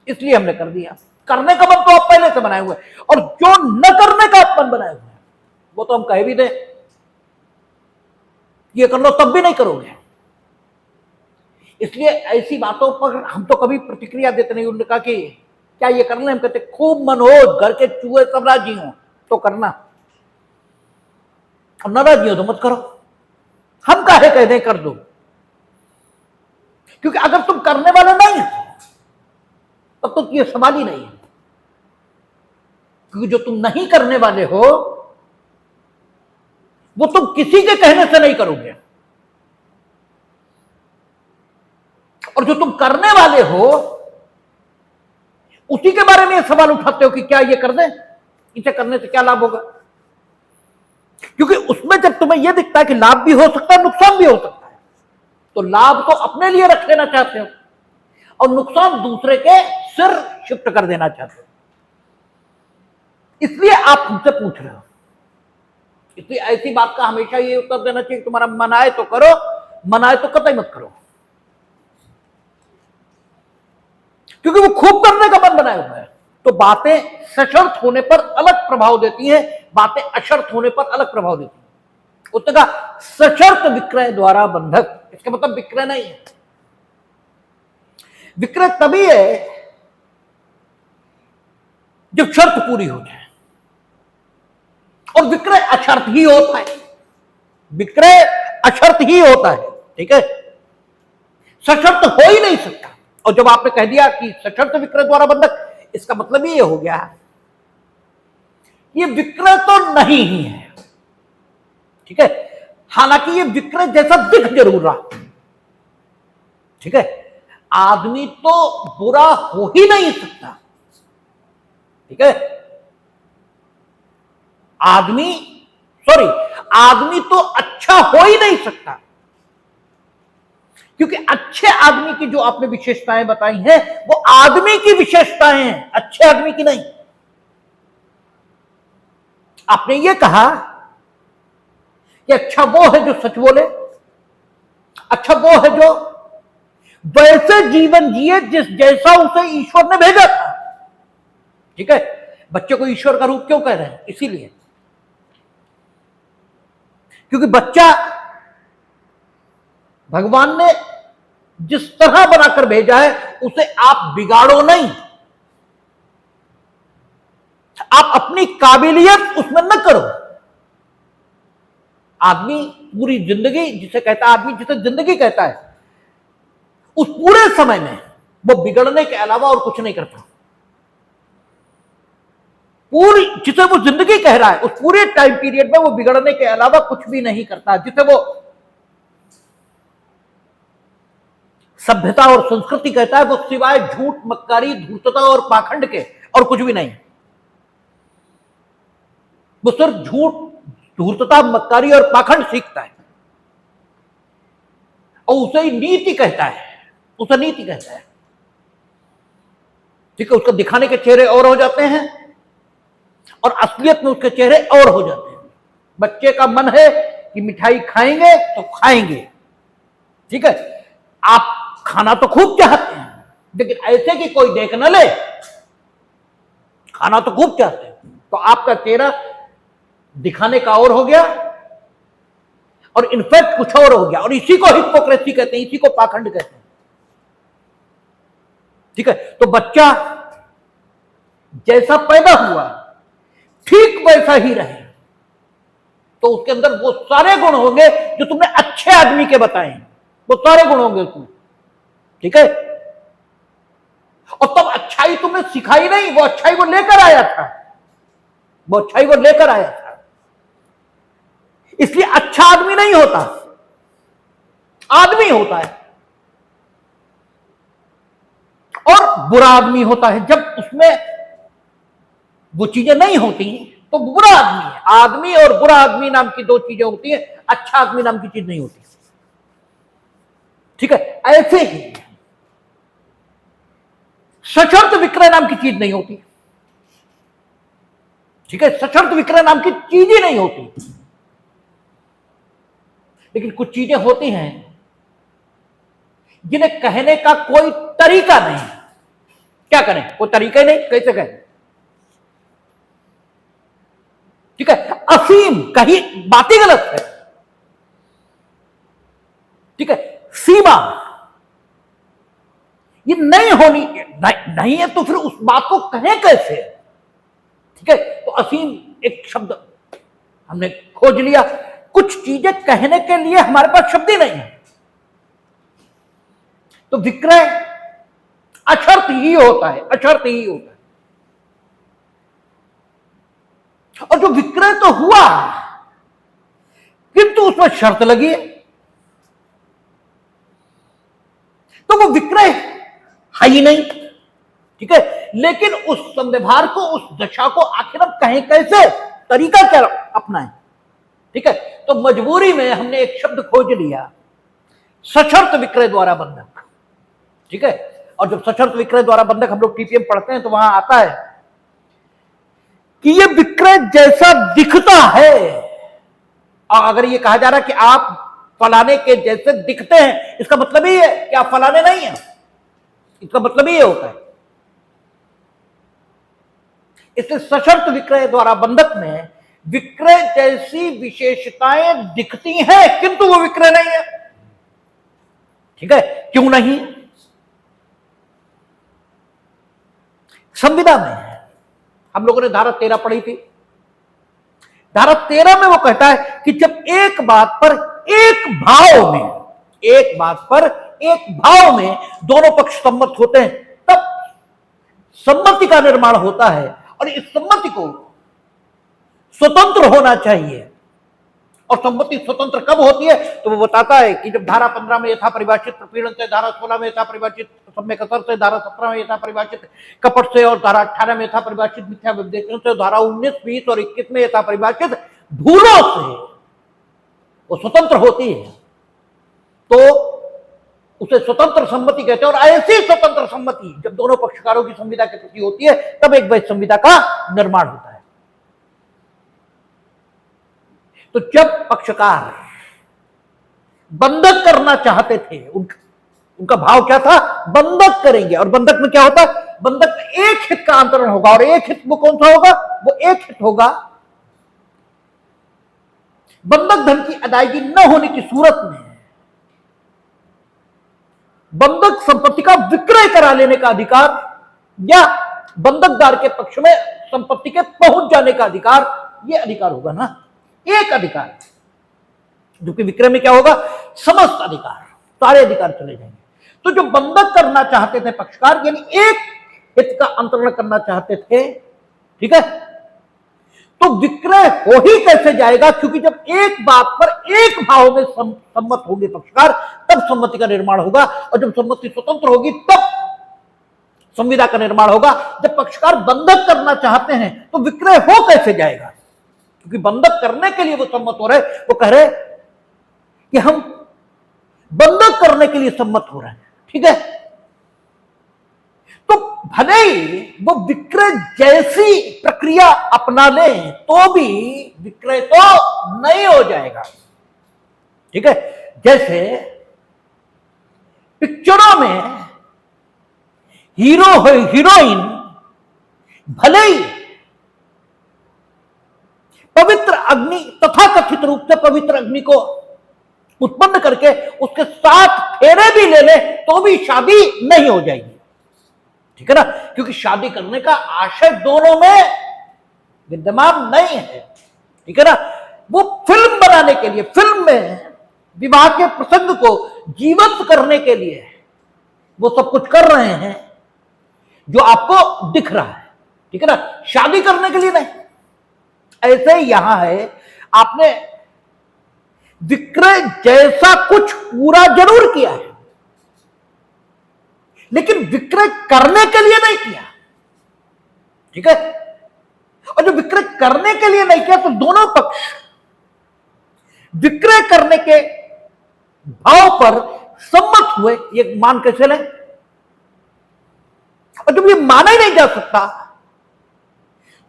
इसलिए हमने कर दिया। करने का मन तो आप पहले से बनाए हुए हैं, और जो न करने का आप मन बनाए हुए हैं वो तो हम कह भी दें ये कर लो तब भी नहीं करोगे। इसलिए ऐसी बातों पर हम तो कभी प्रतिक्रिया देते नहीं। उन्होंने कहा कि क्या ये करना, हम कहते खूब मन हो, घर के चूहे सब राजी हो तो करना, और न राजी हो तो मत करो। हम काहे कह दें कर दो, क्योंकि अगर तुम करने वाले नहीं हो तब तो ये सवाल ही नहीं है, क्योंकि जो तुम नहीं करने वाले हो वो तुम किसी के कहने से नहीं करोगे, और जो तुम करने वाले हो उसी के बारे में ये सवाल उठाते हो कि क्या ये कर दें, इसे करने से क्या लाभ होगा। क्योंकि उसमें जब तुम्हें यह दिखता है कि लाभ भी हो सकता है नुकसान भी हो सकता है, तो लाभ तो अपने लिए रख लेना चाहते हो और नुकसान दूसरे के सिर शिफ्ट कर देना चाहते हो। इसलिए आप हमसे पूछ रहे हो। इसलिए ऐसी बात का हमेशा ये उत्तर देना चाहिए, तुम्हारा मन आए तो करो, मन आए तो कतई मत करो, क्योंकि वो खूब करने का मन बनाए हुआ है। तो बातें सशर्त होने पर अलग प्रभाव देती हैं, बातें अशर्त होने पर अलग प्रभाव देती हैं। उसने कहा सशर्त विक्रय द्वारा बंधक, इसका मतलब विक्रय नहीं है। विक्रय तभी है जब शर्त पूरी हो जाए, और विक्रय अशर्त ही होता है, विक्रय अशर्त ही होता है, ठीक है, सशर्त हो ही नहीं सकता। और जब आपने कह दिया कि सशर्त विक्रय द्वारा बंधक, इसका मतलब ये हो गया ये विक्रय तो नहीं ही है, ठीक है, हालांकि ये विक्रय जैसा दिख जरूर रहा, ठीक है, आदमी तो बुरा हो ही नहीं सकता, ठीक है, आदमी तो अच्छा हो ही नहीं सकता, क्योंकि अच्छे आदमी की जो आपने विशेषताएं बताई हैं वो आदमी की विशेषताएं हैं, अच्छे आदमी की नहीं। आपने ये कहा कि अच्छा वो है जो सच बोले, अच्छा वो है जो वैसे जीवन जिए जिस जैसा उसे ईश्वर ने भेजा था, ठीक है। बच्चे को ईश्वर का रूप क्यों कह रहे हैं, इसीलिए क्योंकि बच्चा भगवान ने जिस तरह बनाकर भेजा है उसे आप बिगाड़ो नहीं, आप अपनी काबिलियत उसमें न करो। आदमी पूरी जिंदगी, जिसे कहता है आदमी जिसे जिंदगी कहता है, उस पूरे समय में वो बिगड़ने के अलावा और कुछ नहीं करता। पूरी जिसे वो जिंदगी कह रहा है उस पूरे टाइम पीरियड में वो बिगड़ने के अलावा कुछ भी नहीं करता। जिसे वो सभ्यता और संस्कृति कहता है वो सिवाय झूठ, मक्कारी, धूर्तता और पाखंड के और कुछ भी नहीं। वो सिर्फ झूठ, धूर्तता, मक्कारी और पाखंड सीखता है, और उसे नीति कहता है, उसे नीति कहता है, ठीक है। उसको दिखाने के चेहरे और हो जाते हैं और असलियत में उसके चेहरे और हो जाते हैं। बच्चे का मन है कि मिठाई खाएंगे तो खाएंगे, ठीक है, आप खाना तो खूब चाहते हैं, लेकिन ऐसे कि कोई देख न ले, खाना तो खूब चाहते हैं, तो आपका चेहरा दिखाने का और हो गया और इनफैक्ट कुछ और हो गया, और इसी को हिपोक्रेसी कहते हैं, इसी को पाखंड कहते हैं, ठीक है। तो बच्चा जैसा पैदा हुआ ठीक वैसा ही रहे, तो उसके अंदर वो सारे गुण होंगे जो तुमने अच्छे आदमी के बताए हैं, वो सारे गुण होंगे उसमें, ठीक है। और तब अच्छाई तुमने सिखाई नहीं, वो अच्छाई वो लेकर आया था, वो अच्छाई वो लेकर आया था। इसलिए अच्छा आदमी नहीं होता, आदमी होता है, और बुरा आदमी होता है। जब उसमें वो चीजें नहीं होती तो बुरा आदमी है। आदमी और बुरा आदमी नाम की दो चीजें होती है, अच्छा आदमी नाम की चीज नहीं होती। ठीक है, ऐसे ही सशर्त विक्रय नाम की चीज नहीं होती। ठीक है, सशर्त विक्रय नाम की चीज ही नहीं होती। लेकिन कुछ चीजें होती हैं जिन्हें कहने का कोई तरीका नहीं। क्या करें, कोई तरीका ही नहीं, कैसे कहें? ठीक है, असीम, कहीं बात ही गलत है। ठीक है, सीमा ये नहीं होनी, नहीं है तो फिर उस बात को कहें कैसे? ठीक है, तो असीम एक शब्द हमने खोज लिया। कुछ चीजें कहने के लिए हमारे पास शब्द ही नहीं है, तो विक्रय अशर्त ही होता है, अशर्त ही होता है। और जो विक्रय तो हुआ किंतु उसमें शर्त लगी है, तो वो विक्रय है ही नहीं। ठीक है, लेकिन उस संव्यवहार को, उस दशा को आखिर हम कहें कैसे, तरीका क्या अपनाएं? ठीक है, तो मजबूरी में हमने एक शब्द खोज लिया, सशर्त विक्रय द्वारा बंधक। ठीक है, और जब सशर्त विक्रय द्वारा बंधक हम लोग टीपीएम पढ़ते हैं तो वहां आता है कि ये विक्रय जैसा दिखता है। और अगर ये कहा जा रहा है कि आप फलाने के जैसे दिखते हैं, इसका मतलब ही है कि आप फलाने नहीं हैं, इसका मतलब ही होता है। इसलिए सशर्त विक्रय द्वारा बंधक में विक्रय जैसी विशेषताएं दिखती हैं किंतु वो विक्रय नहीं है। ठीक है, क्यों नहीं? संविदा में हम लोगों ने धारा 13 पढ़ी थी। धारा 13 में वो कहता है कि जब एक बात पर एक भाव में, एक बात पर एक भाव में दोनों पक्ष सम्मत होते हैं, तब सम्मति का निर्माण होता है। और इस सम्मति को स्वतंत्र होना चाहिए। और सम्मति स्वतंत्र कब होती है? तो वो बताता है कि जब धारा 15 में यथा परिभाषित प्रपीड़न से, धारा 16 में यथा परिभाषित सम्यक असर से, धारा 17 में यथा परिभाषित कपट से, और धारा 18 में यथा परिभाषित मिथ्या विवेचन से, धारा 19, 20 और 21 में यथा परिभाषित भूलों से वो स्वतंत्र होती है, तो उसे स्वतंत्र सम्मति कहते हैं। और ऐसी स्वतंत्र सम्मति जब दोनों पक्षकारों की संविदा के प्रति होती है, तब एक वैध संविदा का निर्माण होता है। तो जब पक्षकार बंधक करना चाहते थे, उनका भाव क्या था? बंधक करेंगे। और बंधक में क्या होता है? बंधक में एक हित का अंतरण होगा, और एक हित वो कौन सा होगा? वो एक हित होगा बंधक धन की अदायगी न होने की सूरत में बंधक संपत्ति का विक्रय करा लेने का अधिकार, या बंधकदार के पक्ष में संपत्ति के पहुंच जाने का अधिकार। ये अधिकार होगा ना, एक अधिकार। जो कि विक्रय में क्या होगा? समस्त अधिकार, सारे अधिकार चले जाएंगे। तो जो बंधक करना चाहते थे पक्षकार, यानी एक हित का अंतरण करना चाहते थे, ठीक है, तो विक्रय हो ही कैसे जाएगा? क्योंकि जब एक बात पर एक भाव में सम्मत होंगे पक्षकार, तब सम्मति का निर्माण होगा। और जब सम्मति स्वतंत्र होगी, तब संविदा का निर्माण होगा। जब पक्षकार बंधक करना चाहते हैं तो विक्रय हो कैसे जाएगा? क्योंकि बंधक करने के लिए वो सम्मत हो रहे, वो कह रहे कि हम बंधक करने के लिए सम्मत हो रहे हैं। ठीक है, तो भले ही वो विक्रय जैसी प्रक्रिया अपना लें, तो भी विक्रय तो नहीं हो जाएगा। ठीक है, जैसे पिक्चरों में हीरो हीरोइन भले ही पवित्र अग्नि, तथाकथित रूप से पवित्र अग्नि को उत्पन्न करके उसके 7 फेरे भी ले ले, तो भी शादी नहीं हो जाएगी। ठीक है ना, क्योंकि शादी करने का आशय दोनों में विद्यमान नहीं है। ठीक है ना, वो फिल्म बनाने के लिए, फिल्म में विवाह के प्रसंग को जीवंत करने के लिए वो सब कुछ कर रहे हैं, जो आपको दिख रहा है, ठीक है ना, शादी करने के लिए नहीं। ऐसे ही यहां है, आपने विक्रय जैसा कुछ पूरा जरूर किया है, लेकिन विक्रय करने के लिए नहीं किया, ठीक है। और जो विक्रय करने के लिए नहीं किया, तो दोनों पक्ष विक्रय करने के भाव पर सम्मत हुए, ये मान के चले। और जब ये माना ही नहीं जा सकता,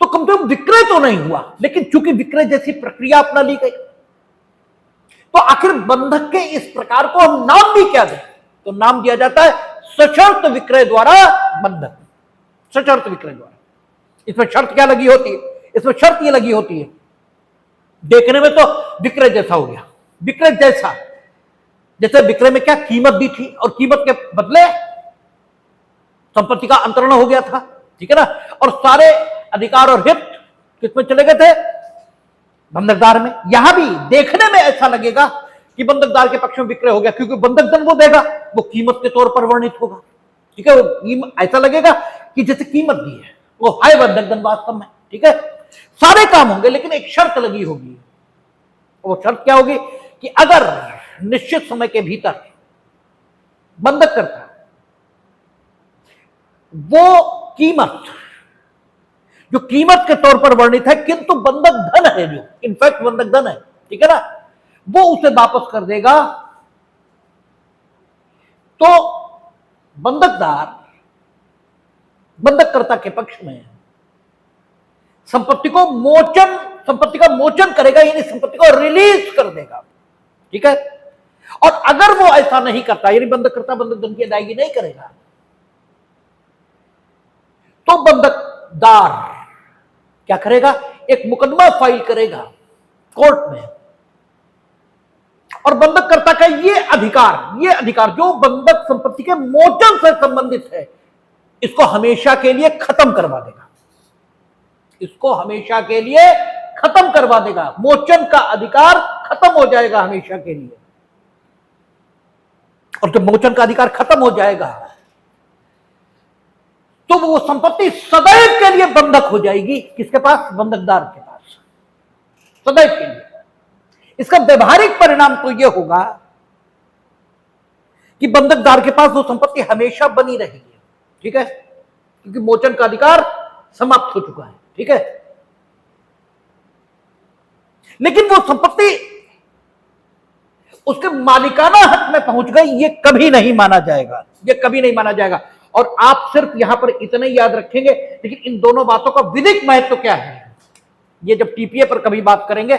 तो कम से कम विक्रय तो नहीं हुआ। लेकिन चूंकि विक्रय जैसी प्रक्रिया अपना ली गई, तो आखिर बंधक के इस प्रकार को हम नाम भी क्या दें? तो नाम दिया जाता है सशर्त विक्रय द्वारा बंधक। सशर्त विक्रय द्वारा। इसमें शर्त क्या लगी होती है? इसमें शर्त ये लगी होती है, देखने में तो विक्रय जैसा हो गया, विक्रय जैसा, जैसे विक्रय में क्या कीमत दी थी, और कीमत के बदले संपत्ति का अंतरण हो गया था, ठीक है ना। और सारे अधिकार और हित किसमें चले गए थे? बंधकदार में। यहां भी देखने में ऐसा लगेगा कि बंधकदार के पक्ष में विक्रय हो गया, क्योंकि बंधक धन वो देगा, वो कीमत के तौर पर वर्णित होगा, ठीक है। वो ऐसा लगेगा कि जैसे कीमत दी है, वो है बंधक धन वास्तव में, ठीक है। सारे काम होंगे, लेकिन एक शर्त लगी होगी। वो शर्त क्या होगी? कि अगर निश्चित समय के भीतर बंधक करता वो कीमत, जो कीमत के तौर पर वर्णित है, किंतु बंधक धन है, जो इनफैक्ट बंधक धन है, ठीक है ना, वो उसे वापस कर देगा, तो बंधकदार बंधककर्ता के पक्ष में संपत्ति का मोचन करेगा, यानी संपत्ति को रिलीज कर देगा, ठीक है। और अगर वो ऐसा नहीं करता, यानी बंधककर्ता बंधक धन की अदायगी नहीं करेगा, तो बंधकदार क्या करेगा? एक मुकदमा फाइल करेगा कोर्ट में, और बंधककर्ता का ये अधिकार जो बंधक संपत्ति के मोचन से संबंधित है, इसको हमेशा के लिए खत्म करवा देगा। इसको हमेशा के लिए खत्म करवा देगा। मोचन का अधिकार खत्म हो जाएगा हमेशा के लिए। और जब मोचन का अधिकार खत्म हो जाएगा, तो वो संपत्ति सदैव के लिए बंधक हो जाएगी। किसके पास? बंधकदार के पास, सदैव के लिए। इसका व्यवहारिक परिणाम तो यह होगा कि बंधकदार के पास वो संपत्ति हमेशा बनी रहेगी, ठीक है, क्योंकि मोचन का अधिकार समाप्त हो चुका है, ठीक है। लेकिन वो संपत्ति उसके मालिकाना हक में पहुंच गई, ये कभी नहीं माना जाएगा, ये कभी नहीं माना जाएगा। और आप सिर्फ यहां पर इतना ही याद रखेंगे। लेकिन इन दोनों बातों का विधिक महत्व क्या है, ये जब टीपीए पर कभी बात करेंगे,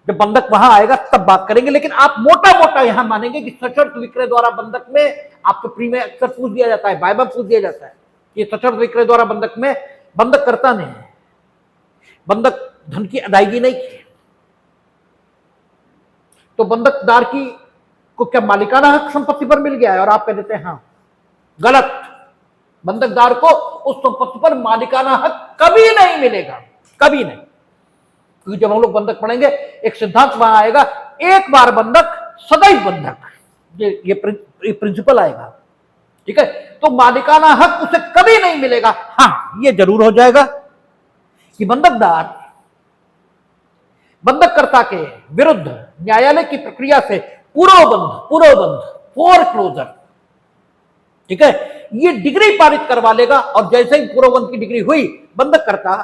जब बंधक वहां आएगा तब बात करेंगे। लेकिन आप मोटा मोटा यहां मानेंगे कि सशर्त विक्रय द्वारा बंधक में आपको प्री में अक्सर पूछ दिया जाता है, वाइवा पूछ दिया जाता है, ये सशर्त विक्रय द्वारा बंधक में बंधककर्ता ने बंधक धन की अदायगी नहीं की, तो बंधकदार की को क्या मालिकाना हक संपत्ति पर मिल गया है? और आप कह देते हैं हाँ, गलत। बंधकदार को उस संपत्ति पर मालिकाना हक कभी नहीं मिलेगा, कभी नहीं। क्योंकि जब हम लोग बंधक पढ़ेंगे, एक सिद्धांत वहां आएगा, एक बार बंधक सदैव बंधक, ये प्रिंसिपल आएगा, ठीक है। तो मालिकाना हक उसे कभी नहीं मिलेगा। हाँ, ये जरूर हो जाएगा कि बंधकदार बंधककर्ता के विरुद्ध न्यायालय की प्रक्रिया से पूर्वबंध फोरक्लोजर, ठीक है, ये डिग्री पारित करवा लेगा। और जैसे ही पूर्वबंध की डिग्री हुई, बंधककर्ता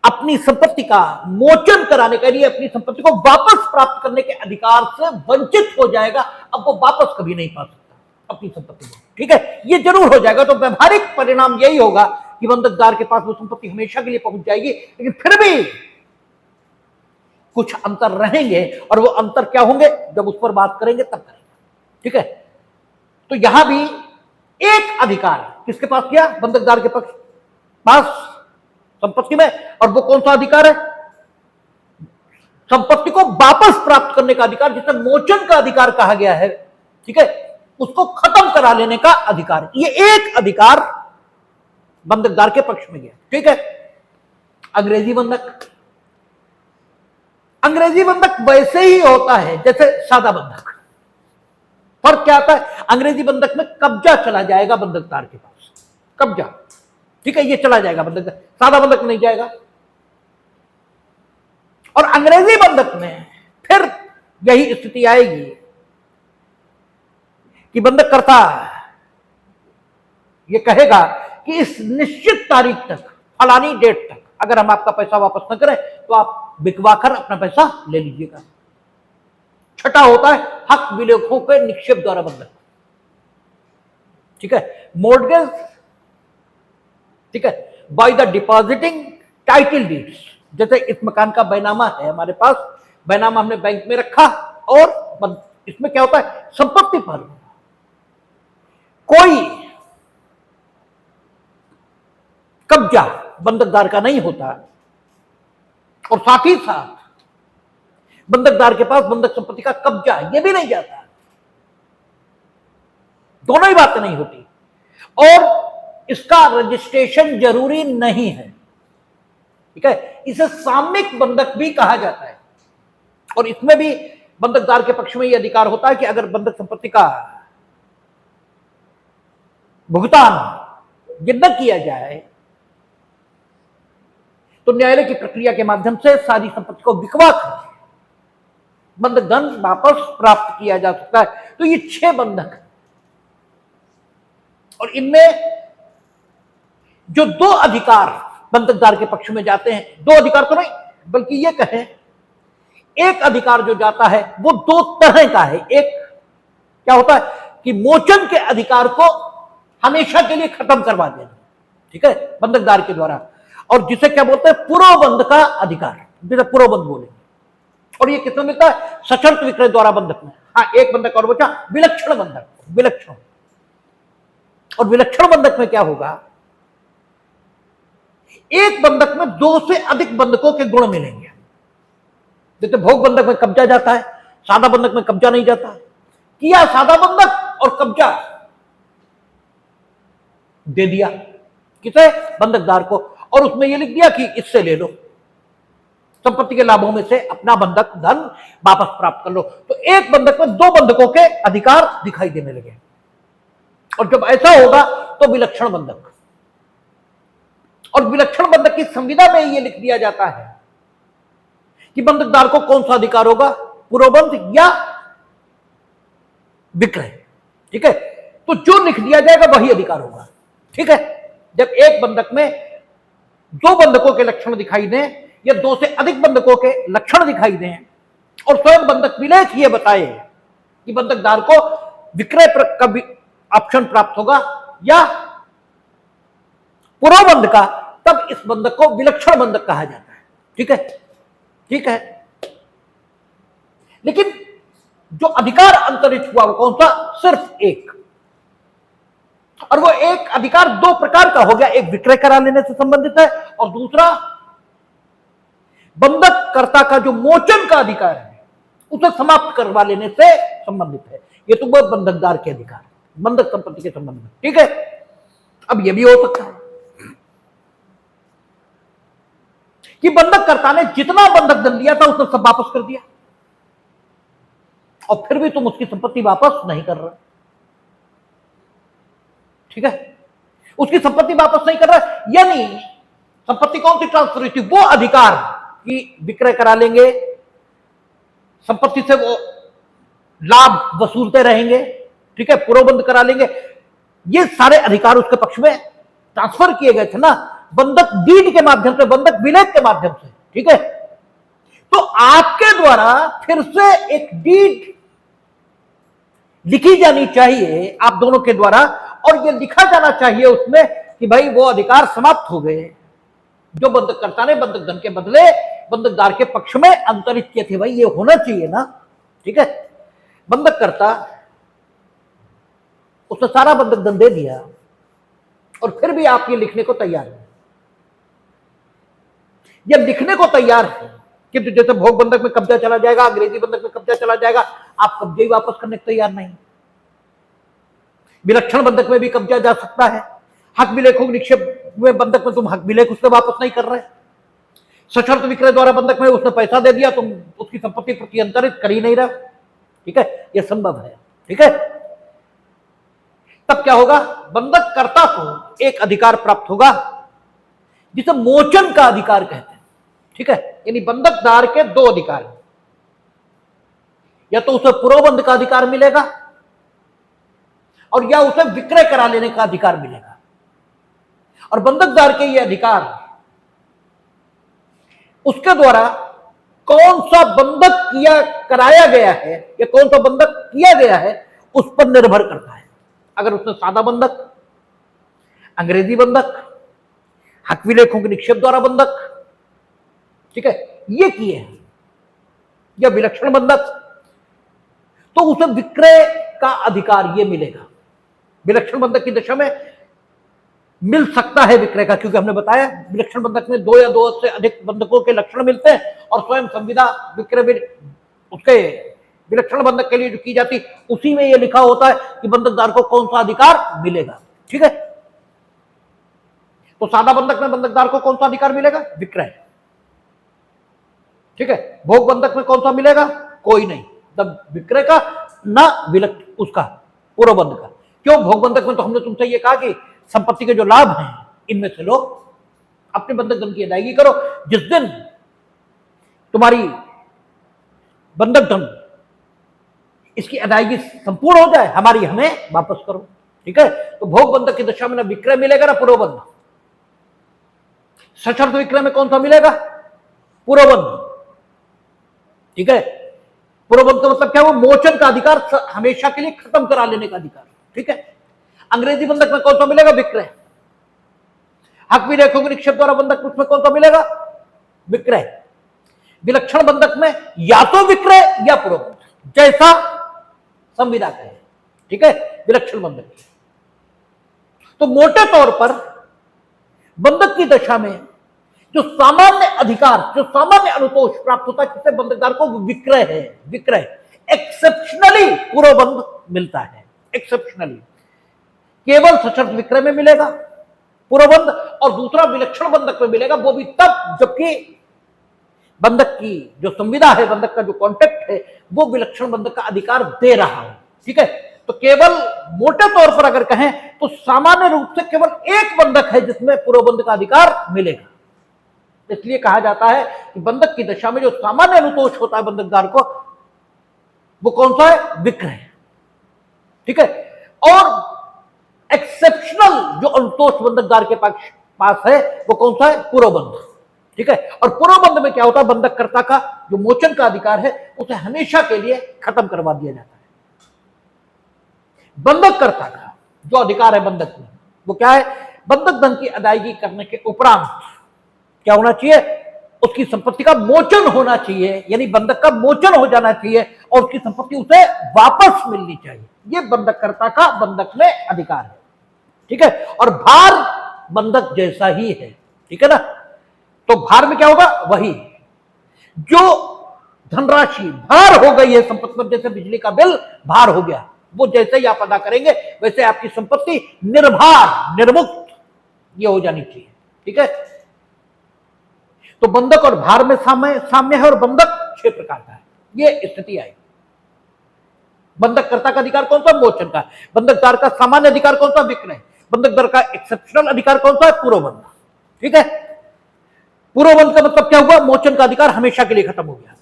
अपनी संपत्ति का मोचन कराने के लिए अपनी संपत्ति को वापस प्राप्त करने के अधिकार से वंचित हो जाएगा। अब वो वापस कभी नहीं पा सकता अपनी संपत्ति को, ठीक है, ये जरूर हो जाएगा। तो व्यवहारिक परिणाम यही होगा कि बंधकदार के पास वो संपत्ति हमेशा के लिए पहुंच जाएगी। लेकिन फिर भी कुछ अंतर रहेंगे, और वो अंतर क्या होंगे जब उस पर बात करेंगे तब करेंगे, ठीक है। तो यहां भी एक अधिकार किसके पास किया? बंधकदार के पक्ष पास संपत्ति में। और वो कौन सा अधिकार है? संपत्ति को वापस प्राप्त करने का अधिकार, जिसे मोचन का अधिकार कहा गया है, ठीक है, उसको खत्म करा लेने का अधिकार। ये एक अधिकार बंधकदार के पक्ष में गया, ठीक है। अंग्रेजी बंधक वैसे ही होता है जैसे सादा बंधक। फर्क क्या आता है? अंग्रेजी बंधक में कब्जा चला जाएगा बंधकदार के पास, कब्जा, ठीक है, ये चला जाएगा बंधक, सादा बंधक नहीं जाएगा। और अंग्रेजी बंधक में फिर यही स्थिति आएगी कि बंधक करता ये कहेगा कि इस निश्चित तारीख तक, फलानी डेट तक अगर हम आपका पैसा वापस न करें तो आप बिकवाकर अपना पैसा ले लीजिएगा। छठा होता है हक विलेखों के निक्षेप द्वारा बंधक, ठीक है, मोर्टगेज, ठीक है, by the depositing title deeds. जैसे इस मकान का बैनामा है हमारे पास, बैनामा हमने बैंक में रखा, और इसमें क्या होता है, संपत्ति पर कोई कब्जा बंधकदार का नहीं होता, और साथ ही साथ बंधकदार के पास बंधक संपत्ति का कब्जा ये भी नहीं जाता, दोनों ही बातें नहीं होती। और इसका रजिस्ट्रेशन जरूरी नहीं है, ठीक है, इसे सामयिक बंधक भी कहा जाता है। और इसमें भी बंधकदार के पक्ष में यह अधिकार होता है कि अगर बंधक संपत्ति का भुगतान ये न किया जाए तो न्यायालय की प्रक्रिया के माध्यम से सारी संपत्ति को बिकवा कर बंधक धन वापस प्राप्त किया जा सकता है। तो ये 6 बंधक, और इनमें जो 2 अधिकार बंधकदार के पक्ष में जाते हैं, 2 अधिकार तो नहीं बल्कि ये कहें एक अधिकार जो जाता है वो 2 तरह का है। एक क्या होता है कि मोचन के अधिकार को हमेशा के लिए खत्म करवा देना, ठीक है, बंधकदार के द्वारा, और जिसे क्या बोलते हैं पुरोबंध का अधिकार, जिसे पुरोबंध बोलेंगे। और ये कितना मिलता है, सशर्त विक्रय द्वारा बंधक में। हाँ, एक बंधक और बचा, विलक्षण बंधक, विलक्षण। और विलक्षण बंधक में क्या होगा, एक बंधक में 2 से अधिक बंधकों के गुण मिलेंगे। जैसे भोग बंधक में कब्जा जाता है, सादा बंधक में कब्जा नहीं जाता। किया सादा बंधक और कब्जा दे दिया किसे, बंधकदार को, और उसमें यह लिख दिया कि इससे ले लो, संपत्ति के लाभों में से अपना बंधक धन वापस प्राप्त कर लो। तो एक बंधक में 2 बंधकों के अधिकार दिखाई देने लगे। और जब ऐसा होगा तो विलक्षण बंधक, और विलक्षण बंधक की संविदा में यह लिख दिया जाता है कि बंधकदार को कौन सा अधिकार होगा, पुरोबंध या विक्रय, ठीक है। तो जो लिख दिया जाएगा वही अधिकार होगा, ठीक है। जब एक बंधक में 2 बंधकों के लक्षण दिखाई दें या 2 से अधिक बंधकों के लक्षण दिखाई दें, और स्वयं बंधक विलेख ये बताए कि बंधकदार को विक्रय का ऑप्शन प्राप्त होगा या पुरोबंध का, तब इस बंधक को विलक्षण बंधक कहा जाता है, ठीक है, ठीक है। लेकिन जो अधिकार अंतरित हुआ वो कौन सा, सिर्फ एक, और वो एक अधिकार 2 प्रकार का हो गया। एक विक्रय करा लेने से संबंधित है, और दूसरा बंधक कर्ता का जो मोचन का अधिकार है उसे समाप्त करवा लेने से संबंधित है। ये तो बहुत बंधकदार के अधिकार, बंधक संपत्ति के संबंध में, ठीक है। अब यह भी हो सकता है कि बंधक कर्ता ने जितना बंधक धन दिया था उसने सब वापस कर दिया, और फिर भी तुम उसकी संपत्ति वापस नहीं कर रहे, ठीक है, उसकी संपत्ति वापस नहीं कर रहा। यानी संपत्ति कौन सी ट्रांसफर हुई थी, वो अधिकार कि विक्रय करा लेंगे, संपत्ति से वो लाभ वसूलते रहेंगे, ठीक है, पुरोबंध करा लेंगे, ये सारे अधिकार उसके पक्ष में ट्रांसफर किए गए थे ना, बंधक डीड के माध्यम से, बंधक विलेख के माध्यम से, ठीक है। तो आपके द्वारा फिर से एक डीड लिखी जानी चाहिए आप दोनों के द्वारा, और यह लिखा जाना चाहिए उसमें कि भाई वो अधिकार समाप्त हो गए जो बंधककर्ता ने बंधक धन के बदले बंधकदार के पक्ष में अंतरित किए थे। भाई ये होना चाहिए ना, ठीक है। बंधककर्ता उसने सारा बंधक धन दे दिया, और फिर भी आप ये लिखने को तैयार हैं, ये लिखने को तैयार है कि जैसे भोग बंधक में कब्जा चला जाएगा, अंग्रेजी बंधक में कब्जा चला जाएगा, आप कब्जे ही वापस करने को तैयार नहीं। विलक्षण बंधक में भी कब्जा जा सकता है, हक विलेखों निक्षेप में बंधक में तुम हक विलेख उससे वापस नहीं कर रहे, सशर्त विक्रय द्वारा बंधक में उसने पैसा दे दिया, तुम उसकी संपत्ति प्रति अंतरित कर ही नहीं रहे, ठीक है, यह संभव है, ठीक है। तब क्या होगा, बंधक कर्ता को एक अधिकार प्राप्त होगा जिसे मोचन का अधिकार कहते हैं। ठीक है, यानी बंधकदार के दो अधिकार हैं, या तो उसे पुरोबंध का अधिकार मिलेगा और या उसे विक्रय करा लेने का अधिकार मिलेगा। और बंधकदार के ये अधिकार उसके द्वारा कौन सा बंधक किया कराया गया है या कौन सा बंधक किया गया है उस पर निर्भर करता है। अगर उसने सादा बंधक, अंग्रेजी बंधक, हक विलेखों के निक्षेप द्वारा बंधक, ठीक है, ये किए हैं, या विलक्षण बंधक, तो उसे विक्रय का अधिकार ये मिलेगा। विलक्षण बंधक की दशा में मिल सकता है विक्रय का, क्योंकि हमने बताया विलक्षण बंधक में दो या दो से अधिक बंधकों के लक्षण मिलते हैं और स्वयं संविदा विक्रय उसके विलक्षण बंधक के लिए जो की जाती उसी में यह लिखा होता है कि बंधकदार को कौन सा अधिकार मिलेगा। ठीक है, तो सादा बंधक में बंधकदार को कौन सा अधिकार मिलेगा, विक्रय। ठीक है, भोग बंधक में कौन सा मिलेगा, कोई नहीं, तब विक्रय का ना उसका पूर्वबंध का। क्यों, भोग बंधक में तो हमने तुमसे ये कहा कि संपत्ति के जो लाभ हैं इनमें से लो अपने बंधक धन की अदायगी करो, जिस दिन तुम्हारी बंधक धन इसकी अदायगी संपूर्ण हो जाए हमारी हमें वापस करो। ठीक है, तो भोग बंधक की दशा में ना विक्रय मिलेगा ना पुरोबंध। सशर्त विक्रय में कौन सा मिलेगा, पुरोबंध। ठीक है, पुरोबंध का मतलब क्या, वो मोचन का अधिकार हमेशा के लिए खत्म करा लेने का अधिकार। ठीक है, अंग्रेजी बंधक में कौन सा मिलेगा, विक्रय। हक विलेखों के निक्षेप द्वारा बंधक उसमें कौन सा मिलेगा, विक्रय। विलक्षण बंधक में या तो विक्रय या पुरोबंध, जैसा संविदा का है। ठीक है, विलक्षण बंधक। तो मोटे तौर पर बंधक की दशा में जो सामान्य अधिकार, जो सामान्य अनुतोष प्राप्त होता है किससे, बंधकदार को, विक्रय है, विक्रय। एक्सेप्शनली पुरोबंध मिलता है, एक्सेप्शनली केवल सशर्त विक्रय में मिलेगा पुरोबंध, और दूसरा विलक्षण बंधक में मिलेगा, वो भी तब जबकि बंधक की जो संविदा है, बंधक का जो कॉन्ट्रैक्ट है, वो विलक्षण बंधक का अधिकार दे रहा है। ठीक है, तो केवल मोटे तौर पर अगर कहें तो सामान्य रूप से केवल एक बंधक है जिसमें पुरोबंध का अधिकार मिलेगा। इसलिए कहा जाता है कि बंधक की दशा में जो सामान्य अनुतोष होता है बंधकदार को, वो कौन सा है, विक्रय। ठीक है, और एक्सेप्शनल जो अनुतोष बंधकदार के पास है वो कौन सा है, पुरोबंध। ठीक है, और पुरोबंध में क्या होता है, बंधककर्ता का जो मोचन का अधिकार है उसे हमेशा के लिए खत्म करवा दिया जाता है। बंधककर्ता का जो अधिकार है बंधक में, वो क्या है, बंधक धन की अदायगी करने के उपरांत क्या होना चाहिए, उसकी संपत्ति का मोचन होना चाहिए, यानी बंधक का मोचन हो जाना चाहिए और उसकी संपत्ति उसे वापस मिलनी चाहिए। यह बंधककर्ता का बंधक में अधिकार है। ठीक है, और भार बंधक जैसा ही है। ठीक है ना, तो भार में क्या होगा, वही जो धनराशि भार हो गई है संपत्ति पर, जैसे बिजली का बिल भार हो गया, वो जैसे ही आप अदा करेंगे वैसे आपकी संपत्ति निर्भार, निर्मुक्त ये हो जानी चाहिए। ठीक है, तो बंधक और भार में साम्य है, और बंधक 6 प्रकार का है। ये स्थिति आई। बंधककर्ता का अधिकार कौन सा, मोचन का। बंधकदार का सामान्य अधिकार कौन सा, विक्रय। बंधकदार का एक्सेप्शनल अधिकार कौन सा है, पुरोबंध। ठीक है, पुरोबंध का मतलब क्या हुआ, मोचन का अधिकार हमेशा के लिए खत्म हो गया,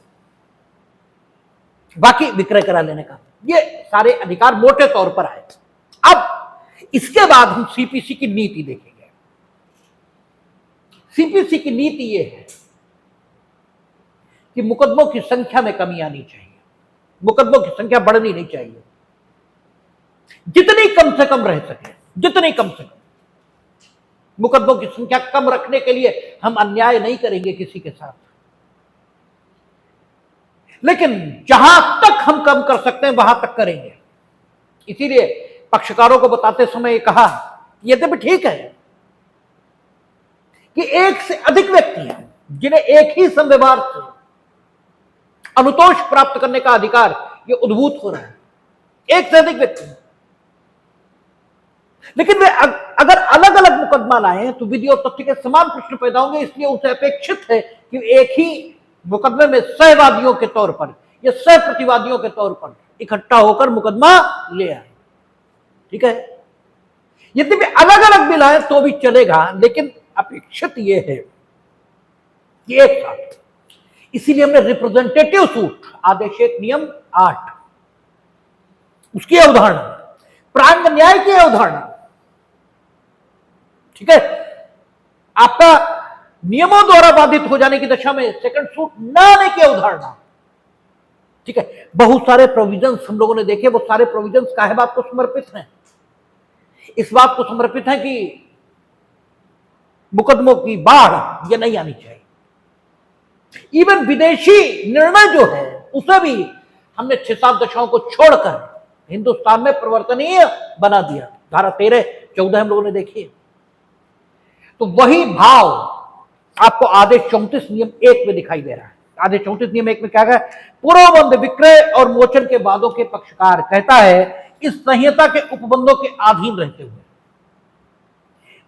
बाकी विक्रय करा लेने का। ये सारे अधिकार मोटे तौर पर आए। अब इसके बाद हम सीपीसी की नीति देखेंगे। सीपीसी की नीति यह है कि मुकदमों की संख्या में कमी आनी चाहिए, मुकदमों की संख्या बढ़नी नहीं चाहिए, जितनी कम से कम रह सके, जितनी कम से कम। मुकदमों की संख्या कम रखने के लिए हम अन्याय नहीं करेंगे किसी के साथ, लेकिन जहां तक हम कम कर सकते हैं वहां तक करेंगे। इसीलिए पक्षकारों को बताते समय कहा, यद्यपि ठीक है कि एक से अधिक व्यक्ति हैं जिन्हें एक ही संव्यवहार से अनुतोष प्राप्त करने का अधिकार ये उद्भूत हो रहा है, एक से अधिक व्यक्ति, लेकिन वे अगर अलग अलग मुकदमा लाएं तो विधि और तथ्य के समान प्रश्न पैदा होंगे। इसलिए उसे अपेक्षित है कि एक ही मुकदमे में सहवादियों के तौर पर या सह प्रतिवादियों के तौर पर इकट्ठा होकर मुकदमा ले आए। ठीक है, यदि भी अलग अलग बिल आए तो भी चलेगा, लेकिन अपेक्षित यह है कि एक साथ। इसीलिए हमने रिप्रेजेंटेटिव सूट आदेश 1 नियम 8 उसकी अवधारणा, प्रांग न्याय की अवधारणा, ठीक है, आपका नियमों द्वारा बाधित हो जाने की दशा में सेकंड सूट न आने की अवधारणा, ठीक है। बहुत सारे प्रोविजंस हम लोगों ने देखे, वो सारे प्रोविजंस काहे बात को समर्पित हैं? इस बात को समर्पित है कि मुकदमों की बाढ़ ये नहीं आनी चाहिए। इवन विदेशी निर्णय जो है उसे भी हमने 6-7 दशाओं को छोड़कर हिंदुस्तान में परिवर्तनीय बना दिया। धारा 13-14 हम लोगों ने देखी है। तो वही भाव आपको आदेश 34 नियम 1 में दिखाई दे रहा है। आदेश 34 नियम 1 में क्या है? पूर्वबंध विक्रय और मोचन के वादों के पक्षकार, कहता है, इस संहिता के उपबंधों के अधीन रहते हुए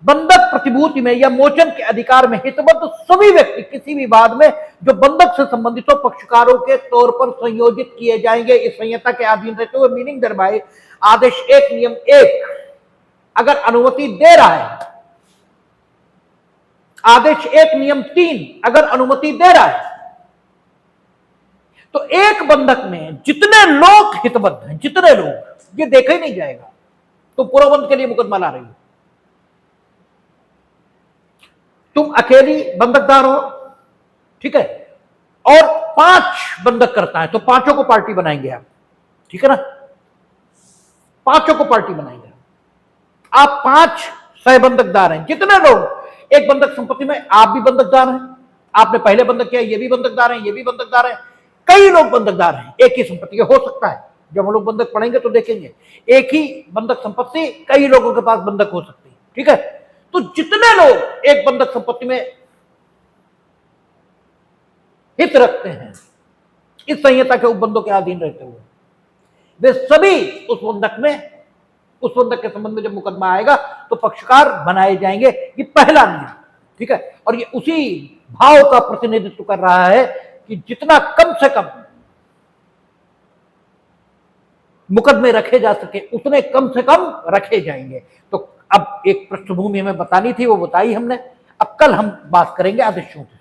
बंधक प्रतिभूति में या मोचन के अधिकार में हितबद्ध सभी व्यक्ति किसी भी वाद में जो बंधक से संबंधित हो पक्षकारों के तौर पर संयोजित किए जाएंगे इस संहिता के अधीन रहते हुए। मीनिंग दरबाई आदेश 1 नियम 1 अगर अनुमति दे रहा है, आदेश 1 नियम 3 अगर अनुमति दे रहा है, तो एक बंधक में जितने लोग हितबद्ध हैं, जितने लोग, ये देखा ही नहीं जाएगा। तो पूर्वबंध के लिए मुकदमा ला रही हो, तुम अकेली बंधकदार हो, ठीक है, और 5 बंधक करता है, तो 5 को पार्टी बनाएंगे आप, ठीक है ना? 5 को पार्टी बनाएंगे आप। 5 सह बंधकदार हैं, जितने लोग एक बंधक संपत्ति में, आप भी बंधकदार हैं, आपने पहले बंधक किया, ये भी बंधकदार हैं, ये भी बंधकदार हैं, कई लोग बंधकदार हैं एक ही संपत्ति के। हो सकता है जब हम लोग बंधक पढ़ेंगे तो देखेंगे, एक ही बंधक संपत्ति कई लोगों के पास बंधक हो सकती है, ठीक है। तो जितने लोग एक बंधक संपत्ति में हित रखते हैं इस संहिता के उपबंधों के अधीन रहते हुए, वे सभी उस बंधक के संबंध में जब मुकदमा आएगा तो पक्षकार बनाए जाएंगे। ये पहला नियम, ठीक है। और ये उसी भाव का प्रतिनिधित्व कर रहा है कि जितना कम से कम मुकदमे रखे जा सके उतने कम से कम रखे जाएंगे। तो अब एक पृष्ठभूमि हमें बतानी थी, वो बताई हमने। अब कल हम बात करेंगे आदेशों की।